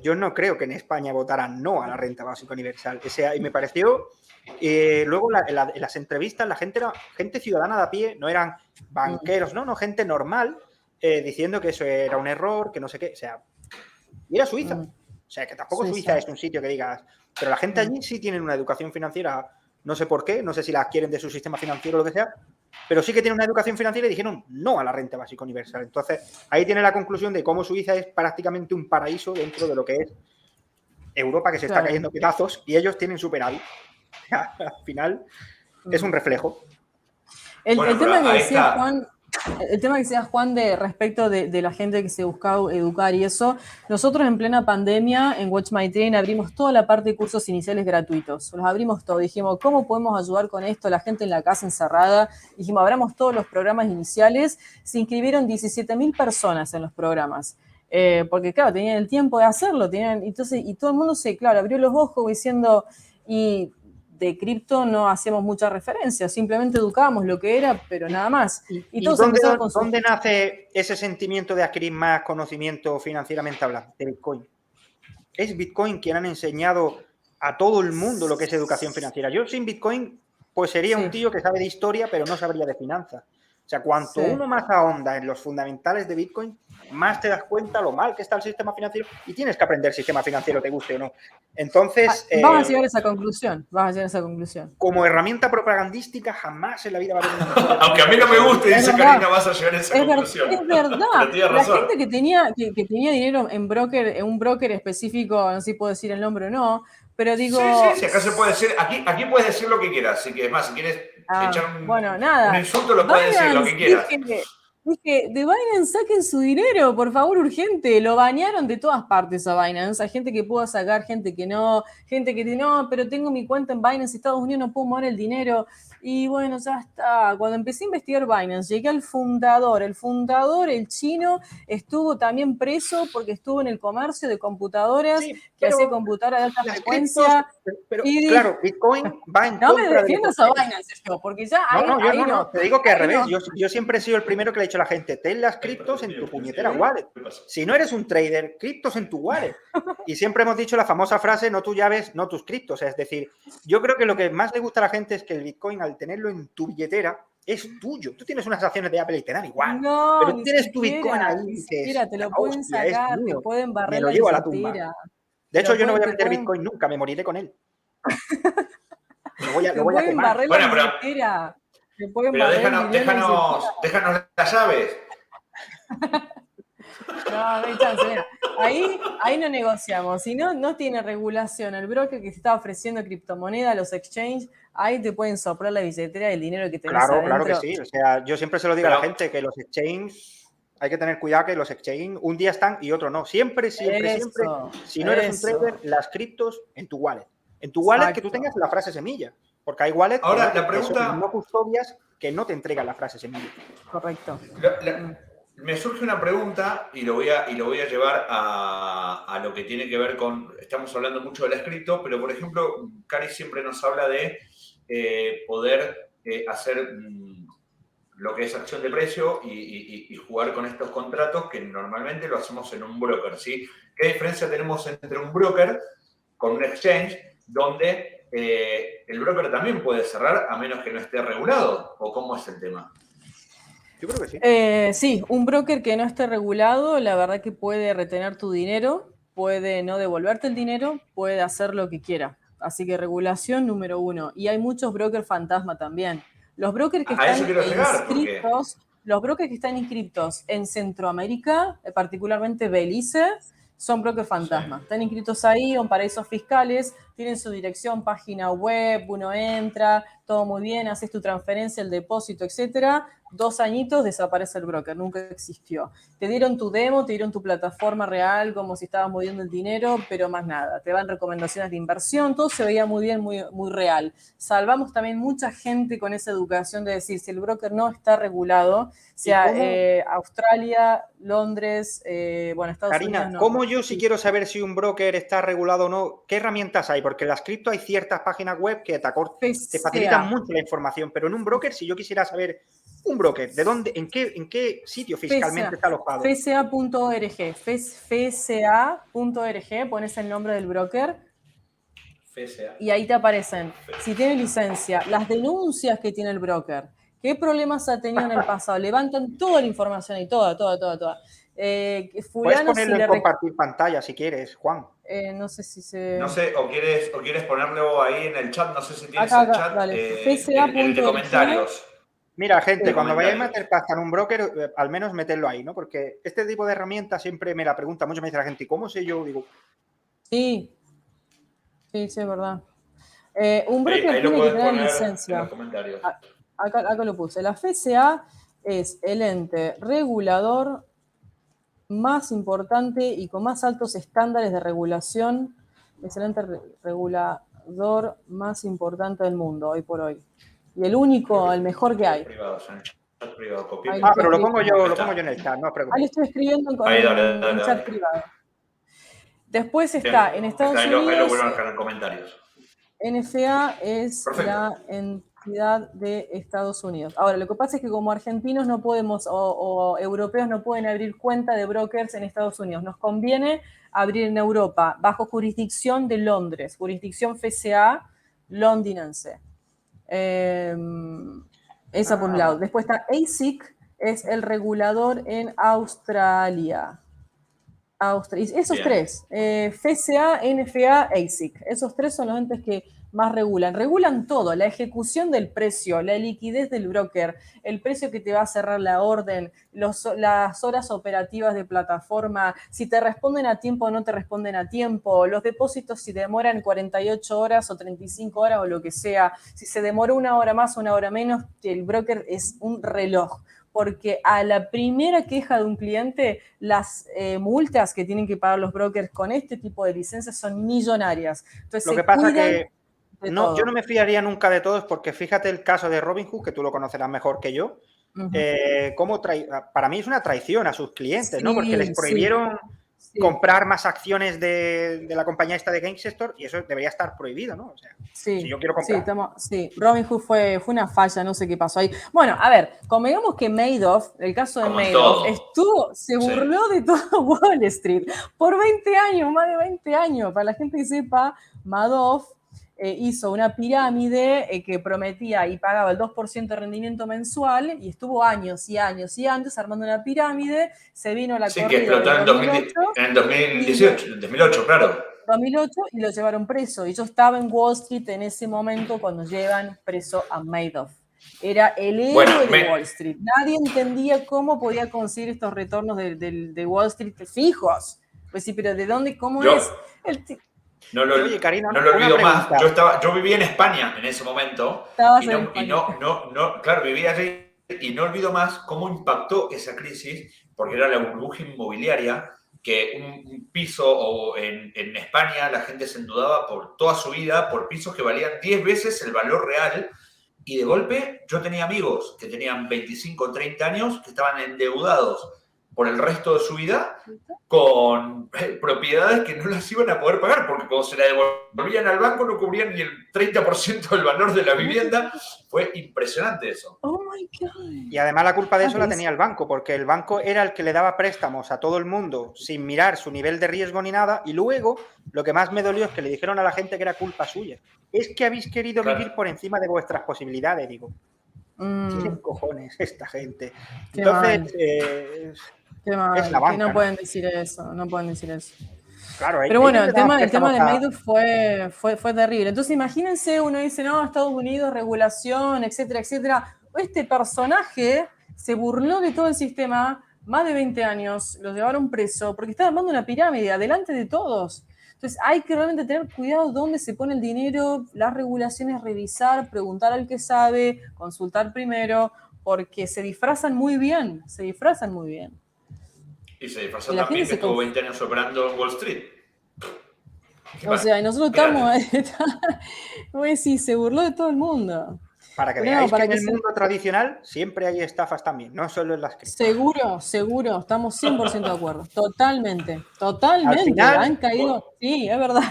Yo no creo que en España votaran no a la renta básica universal. Y me pareció, luego en las entrevistas la gente era gente ciudadana de a pie, no eran banqueros, no, gente normal, diciendo que eso era un error, que no sé qué. O sea, y era Suiza. O sea, que tampoco Suiza es un sitio que digas... Pero la gente allí sí tienen una educación financiera, no sé por qué, no sé si la quieren de su sistema financiero o lo que sea, pero sí que tienen una educación financiera y dijeron no a la renta básica universal. Entonces, ahí tiene la conclusión de cómo Suiza es prácticamente un paraíso dentro de lo que es Europa, que se está cayendo a pedazos, y ellos tienen superávit. Al final, es un reflejo. El tema que decía Juan... El tema que decías, Juan, de respecto de la gente que se buscaba educar y eso, nosotros en plena pandemia en Watch My Train abrimos toda la parte de cursos iniciales gratuitos. Los abrimos todos. Dijimos, ¿cómo podemos ayudar con esto? La gente en la casa encerrada. Dijimos, abramos todos los programas iniciales. Se inscribieron 17.000 personas en los programas. Porque, claro, tenían el tiempo de hacerlo. Entonces, y todo el mundo claro, abrió los ojos diciendo... Y de cripto no hacíamos mucha referencia, simplemente educábamos lo que era, pero nada más. ¿Y dónde nace ese sentimiento de adquirir más conocimiento financieramente hablando? De Bitcoin. Es Bitcoin quien han enseñado a todo el mundo lo que es educación financiera. Yo sin Bitcoin, pues sería un tío que sabe de historia, pero no sabría de finanzas. O sea, cuanto uno más ahonda en los fundamentales de Bitcoin, más te das cuenta lo mal que está el sistema financiero y tienes que aprender sistema financiero, te guste o no. Entonces... vas a llegar a esa conclusión, Como herramienta propagandística, jamás en la vida va a tener una... Aunque a mí no me guste, dice Karina, vas a llegar a esa conclusión. Es verdad. La gente que tenía dinero en un broker específico, no sé si puedo decir el nombre o no, pero digo... Sí, acá se puede decir, aquí puedes decir lo que quieras, así que es más, si quieres echar un insulto, lo puedes decir, lo que quieras. Dije, de Binance saquen su dinero, por favor, urgente. Lo banearon de todas partes a Binance. Hay gente que pudo sacar, gente que no, pero tengo mi cuenta en Binance Estados Unidos, no puedo mover el dinero. Y bueno, ya está. Cuando empecé a investigar Binance, llegué al fundador. El fundador, el chino, estuvo también preso porque estuvo en el comercio de computadoras, que hacía computadoras de alta frecuencia. Pero claro, Bitcoin va en contra. No me defiendas a Binance, porque ya no, te digo que al revés. Yo siempre he sido el primero que le he dicho a la gente, ten las criptos en tu puñetera wallet. Si no eres un trader, criptos en tu wallet. Y siempre hemos dicho la famosa frase, no tus llaves, no tus criptos. Es decir, yo creo que lo que más le gusta a la gente es que el Bitcoin, al tenerlo en tu billetera, es tuyo. Tú tienes unas acciones de Apple y te dan igual. No, pero tú tienes tu Bitcoin ahí. Ni siquiera, te lo pueden sacar, te pueden barrer la billetera. De hecho, yo no voy a vender Bitcoin nunca, me moriré con él. Lo voy a quemar. Bueno, pero déjanos las llaves. No hay chance, mira. Ahí no negociamos. Si no tiene regulación el broker que se está ofreciendo criptomoneda, los exchanges, ahí te pueden soplar la billetera y el dinero que tenés adentro. Claro que sí. O sea, yo siempre se lo digo a la gente que los exchanges, hay que tener cuidado que los exchanges un día están y otro no. Siempre. Si no eres un trader, las criptos en tu wallet. En tu wallet que tú tengas la frase semilla. Porque hay wallets que son no custodias que no te entregan la frase semilla. Correcto. Me surge una pregunta y lo voy a llevar a lo que tiene que ver con... Estamos hablando mucho de la cripto, pero por ejemplo, Cari siempre nos habla de poder hacer lo que es acción de precio y jugar con estos contratos que normalmente lo hacemos en un broker, ¿sí? ¿Qué diferencia tenemos entre un broker con un exchange donde el broker también puede cerrar a menos que no esté regulado? ¿O cómo es el tema? Yo creo que sí. Sí, un broker que no esté regulado, la verdad que puede retener tu dinero, puede no devolverte el dinero, puede hacer lo que quiera. Así que regulación número 1. Y hay muchos brokers fantasma también. Los brokers que están inscritos en Centroamérica, particularmente Belice, son brokers fantasmas. Están inscritos ahí, en paraísos fiscales, tienen su dirección, página web, uno entra, todo muy bien, haces tu transferencia, el depósito, etcétera. 2 añitos desaparece el broker, nunca existió. Te dieron tu demo, te dieron tu plataforma real, como si estabas moviendo el dinero, pero más nada. Te dan recomendaciones de inversión, todo se veía muy bien, muy, muy real. Salvamos también mucha gente con esa educación de decir, si el broker no está regulado, sea Australia, Londres, Estados Karina, Unidos. ¿cómo yo si quiero saber si un broker está regulado o no? ¿Qué herramientas hay? Porque en las cripto hay ciertas páginas web que te facilitan mucho la información, pero en un broker, si yo quisiera saber un broker, ¿de dónde, en qué sitio fiscalmente está alojado? FCA.org, FCA.org, pones el nombre del broker y ahí te aparecen, si tiene licencia, las denuncias que tiene el broker, ¿Qué problemas ha tenido en el pasado? Levantan toda la información y toda. Puedes Fulano, si ponerlo en le compartir pantalla si quieres, Juan. no sé si se... No sé, o quieres ponerlo ahí en el chat, no sé si tienes Acá, el chat, dale. el de FCA.org. comentarios. Mira, gente, De cuando vayáis a comentarios. meter pasta en un broker, al menos meterlo ahí, ¿no? Porque este tipo de herramientas siempre me la pregunta mucho, me dice la gente, ¿y cómo sé yo? Digo, Sí, es verdad. Un broker Ahí lo tiene que puedes tener poner en los licencia. comentarios. Acá lo puse. La FCA es el ente regulador más importante y con más altos estándares de regulación. Es el ente regulador más importante del mundo hoy por hoy. Y el único, el mejor que hay. Privados, en el chat privado, copié. Ahí lo estoy pero lo pongo escribiendo. yo en el chat, no os Ahí lo preocupéis. estoy escribiendo Ahí, dale. en chat privado. Después Bien. está en Estados Ahí lo Unidos. vuelvo a dejar en comentarios. NFA es Perfecto. la entidad de Estados Unidos. Ahora, lo que pasa es que como argentinos no podemos, o europeos no pueden abrir cuenta de brokers en Estados Unidos. Nos conviene abrir en Europa, bajo jurisdicción de Londres, jurisdicción FCA londinense. Esa por un lado. Después está ASIC, es el regulador en Australia. Esos tres, FCA, NFA, ASIC, esos tres son los entes que más regulan todo, la ejecución del precio, la liquidez del broker, el precio que te va a cerrar la orden, las horas operativas de plataforma, si te responden a tiempo o no te responden a tiempo, los depósitos si demoran 48 horas o 35 horas o lo que sea, si se demoró una hora más o una hora menos, el broker es un reloj. Porque a la primera queja de un cliente, las multas que tienen que pagar los brokers con este tipo de licencias son millonarias. Entonces, lo que pasa que no, yo no me fiaría nunca de todos, porque fíjate el caso de Robinhood, que tú lo conocerás mejor que yo, para mí es una traición a sus clientes, ¿no? Porque les prohibieron comprar más acciones de la compañía esta de GameStop y eso debería estar prohibido, ¿no? O sea, si yo quiero comprar. Robinhood fue una falla, no sé qué pasó ahí. Bueno, a ver, como digamos que Madoff, el caso de Madoff, se burló de todo Wall Street por 20 años, más de 20 años. Para la gente que sepa, Madoff hizo una pirámide que prometía y pagaba el 2% de rendimiento mensual y estuvo años y años y años armando una pirámide, se vino la corrida que explotó en 2008, claro. 2008 y lo llevaron preso. Y yo estaba en Wall Street en ese momento cuando llevan preso a Madoff. Era el héroe de Wall Street. Nadie entendía cómo podía conseguir estos retornos de Wall Street fijos. Pues sí, pero ¿de dónde? ¿Cómo es? Oye, Karina, no lo olvido más. Yo vivía en España en ese momento. Claro, vivía allí y no olvido más cómo impactó esa crisis, porque era la burbuja inmobiliaria, que un piso en España la gente se endeudaba por toda su vida por pisos que valían 10 veces el valor real. Y de golpe yo tenía amigos que tenían 25 o 30 años que estaban endeudados por el resto de su vida con propiedades que no las iban a poder pagar, porque cuando se la devolvían al banco no cubrían ni el 30% del valor de la vivienda. Fue impresionante eso. Oh my God. Y además la culpa de eso la tenía el banco, porque el banco era el que le daba préstamos a todo el mundo sin mirar su nivel de riesgo ni nada, y luego lo que más me dolió es que le dijeron a la gente que era culpa suya. Es que habéis querido vivir por encima de vuestras posibilidades, digo. Tienen cojones esta gente. Entonces, qué mal, es la banca, que no pueden decir eso, no pueden decir eso. Claro, pero bueno, el tema de Madoff fue terrible. Entonces imagínense, uno dice, no, Estados Unidos, regulación, etcétera, etcétera. Este personaje se burló de todo el sistema, más de 20 años, lo llevaron preso, porque estaba armando una pirámide, adelante de todos. Entonces hay que realmente tener cuidado dónde se pone el dinero, las regulaciones, revisar, preguntar al que sabe, consultar primero, porque se disfrazan muy bien, Y se disfrazó también que estuvo 20 años operando en Wall Street. O sea, y nosotros estamos... Pues sí, se burló de todo el mundo. Para que veáis que en el mundo tradicional siempre hay estafas también, no solo en las criptos. Seguro, estamos 100% de acuerdo. Totalmente. Al final, han caído... Sí, es verdad.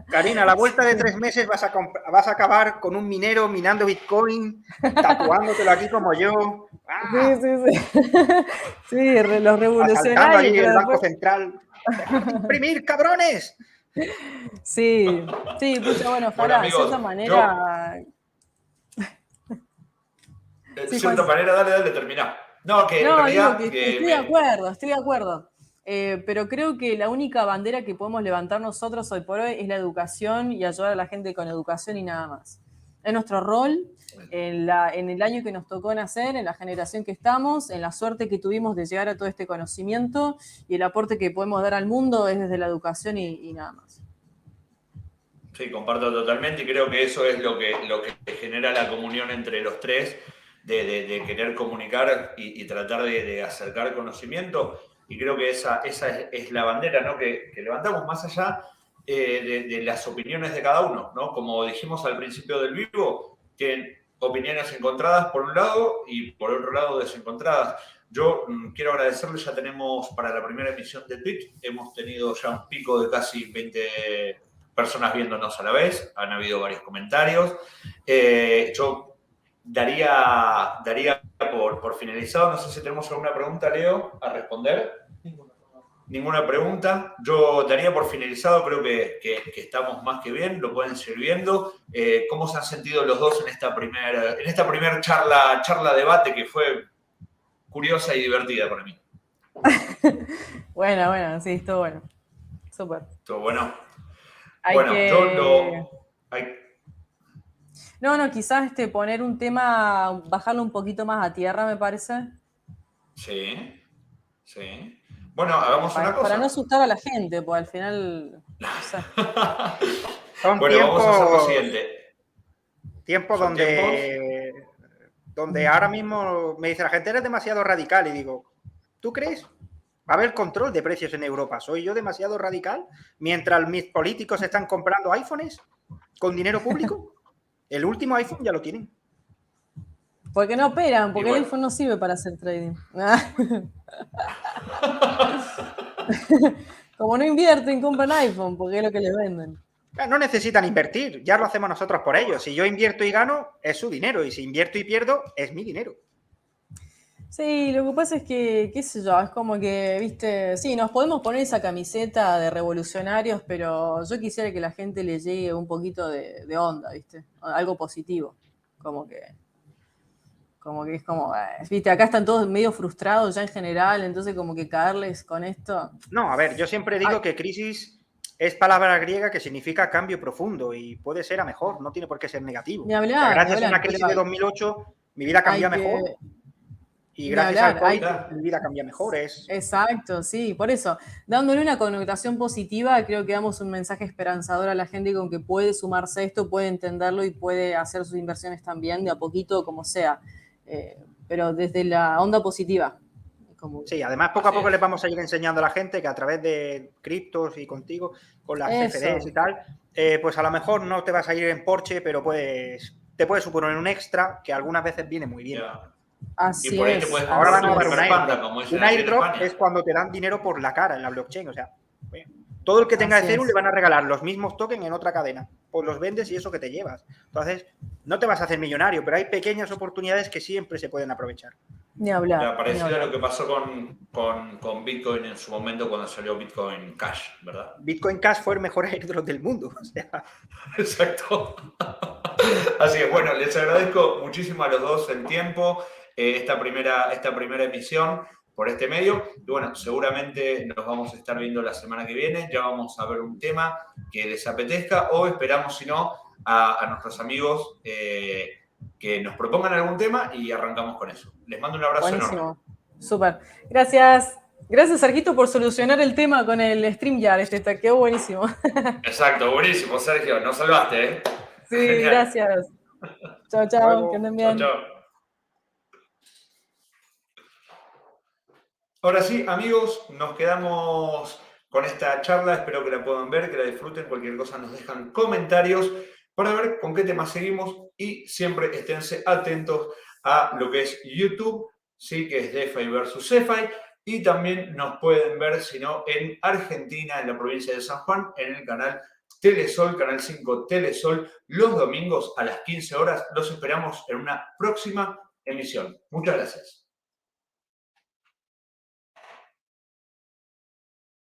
Karina, a la vuelta de 3 meses vas a acabar con un minero minando Bitcoin, tatuándotelo aquí como yo. ¡Ah! Sí, los revolucionarios. Asaltando allí el Banco Central. ¡Dejad de imprimir, cabrones! Sí, pucha, bueno, ojalá, de cierta manera... de cierta manera, dale, terminá. No, que en realidad... digo que estoy de acuerdo. Pero creo que la única bandera que podemos levantar nosotros hoy por hoy es la educación y ayudar a la gente con educación y nada más. Es nuestro rol en el año que nos tocó nacer, en la generación que estamos, en la suerte que tuvimos de llegar a todo este conocimiento, y el aporte que podemos dar al mundo es desde la educación y nada más. Sí, comparto totalmente y creo que eso es lo que genera la comunión entre los tres, de querer comunicar y tratar de acercar conocimiento. Y creo que esa es la bandera, ¿no? que levantamos más allá de las opiniones de cada uno, ¿no? Como dijimos al principio del vivo, tienen opiniones encontradas por un lado y por otro lado desencontradas. Yo quiero agradecerles, ya tenemos para la primera emisión de Twitch, hemos tenido ya un pico de casi 20 personas viéndonos a la vez, han habido varios comentarios. Yo daría por finalizado, no sé si tenemos alguna pregunta, Leo, a responder. Ninguna pregunta. Yo daría por finalizado, creo que estamos más que bien, lo pueden seguir viendo. ¿Cómo se han sentido los dos en esta primera charla debate que fue curiosa y divertida para mí? Bueno, sí, estuvo bueno. Súper. Estuvo bueno. No, quizás poner un tema, bajarlo un poquito más a tierra, me parece. Sí. Bueno, hagamos una cosa. Para no asustar a la gente, pues al final, no sé. Bueno, vamos a hacer lo siguiente. Tiempos donde ahora mismo me dice la gente, eres demasiado radical, y digo, ¿tú crees? Va a haber control de precios en Europa. ¿Soy yo demasiado radical? Mientras mis políticos están comprando iPhones con dinero público, el último iPhone ya lo tienen. Porque no operan, porque el iPhone no sirve para hacer trading. Como no invierten, compran iPhone, porque es lo que les venden. No necesitan invertir, ya lo hacemos nosotros por ellos. Si yo invierto y gano, es su dinero. Y si invierto y pierdo, es mi dinero. Sí, lo que pasa es que, qué sé yo, es como que, viste, sí, nos podemos poner esa camiseta de revolucionarios, pero yo quisiera que la gente le llegue un poquito de onda, viste, algo positivo, como que es como, viste, acá están todos medio frustrados ya en general, entonces como que caerles con esto. No, a ver, yo siempre digo que crisis es palabra griega que significa cambio profundo y puede ser a mejor, no tiene por qué ser negativo. Ni hablar, gracias a una crisis de 2008, mi vida cambia mejor. Y gracias al COVID, mi vida cambia mejor. Exacto, sí, por eso. Dándole una connotación positiva, creo que damos un mensaje esperanzador a la gente con que puede sumarse a esto, puede entenderlo y puede hacer sus inversiones también, de a poquito, como sea. Pero desde la onda positiva. Sí, además poco a poco les vamos a ir enseñando a la gente que a través de criptos y contigo, con las CFDs y tal, pues a lo mejor no te vas a ir en Porsche, pero te puede suponer un extra que algunas veces viene muy bien. Yeah. Así y por ahí es. Te puedes ahora van a dar un airdrop. Un airdrop es cuando te dan dinero por la cara en la blockchain. O sea, todo el que tenga Ethereum le van a regalar los mismos tokens en otra cadena. Pues los vendes y eso que te llevas. Entonces, no te vas a hacer millonario, pero hay pequeñas oportunidades que siempre se pueden aprovechar. Ni hablar. Parecido a lo que pasó con Bitcoin en su momento cuando salió Bitcoin Cash, ¿verdad? Bitcoin Cash fue el mejor airdrop del mundo. O sea. Exacto. Así es, bueno, les agradezco muchísimo a los dos el tiempo, esta primera emisión por este medio. Y bueno, seguramente nos vamos a estar viendo la semana que viene. Ya vamos a ver un tema que les apetezca o esperamos, si no, a nuestros amigos que nos propongan algún tema y arrancamos con eso. Les mando un abrazo enorme. Súper. Gracias. Gracias, Sergito, por solucionar el tema con el StreamYard. Te quedó buenísimo. Exacto, buenísimo, Sergio. Nos salvaste, ¿eh? Sí, genial. Gracias. Chao, que anden bien. Chao. Ahora sí, amigos, nos quedamos con esta charla. Espero que la puedan ver, que la disfruten. Cualquier cosa nos dejan comentarios para ver con qué tema seguimos y siempre esténse atentos a lo que es YouTube, sí, que es DeFi versus CeFi, y también nos pueden ver, si no, en Argentina, en la provincia de San Juan, en el canal Telesol, Canal 5 Telesol, los domingos a las 15 horas. Los esperamos en una próxima emisión. Muchas gracias.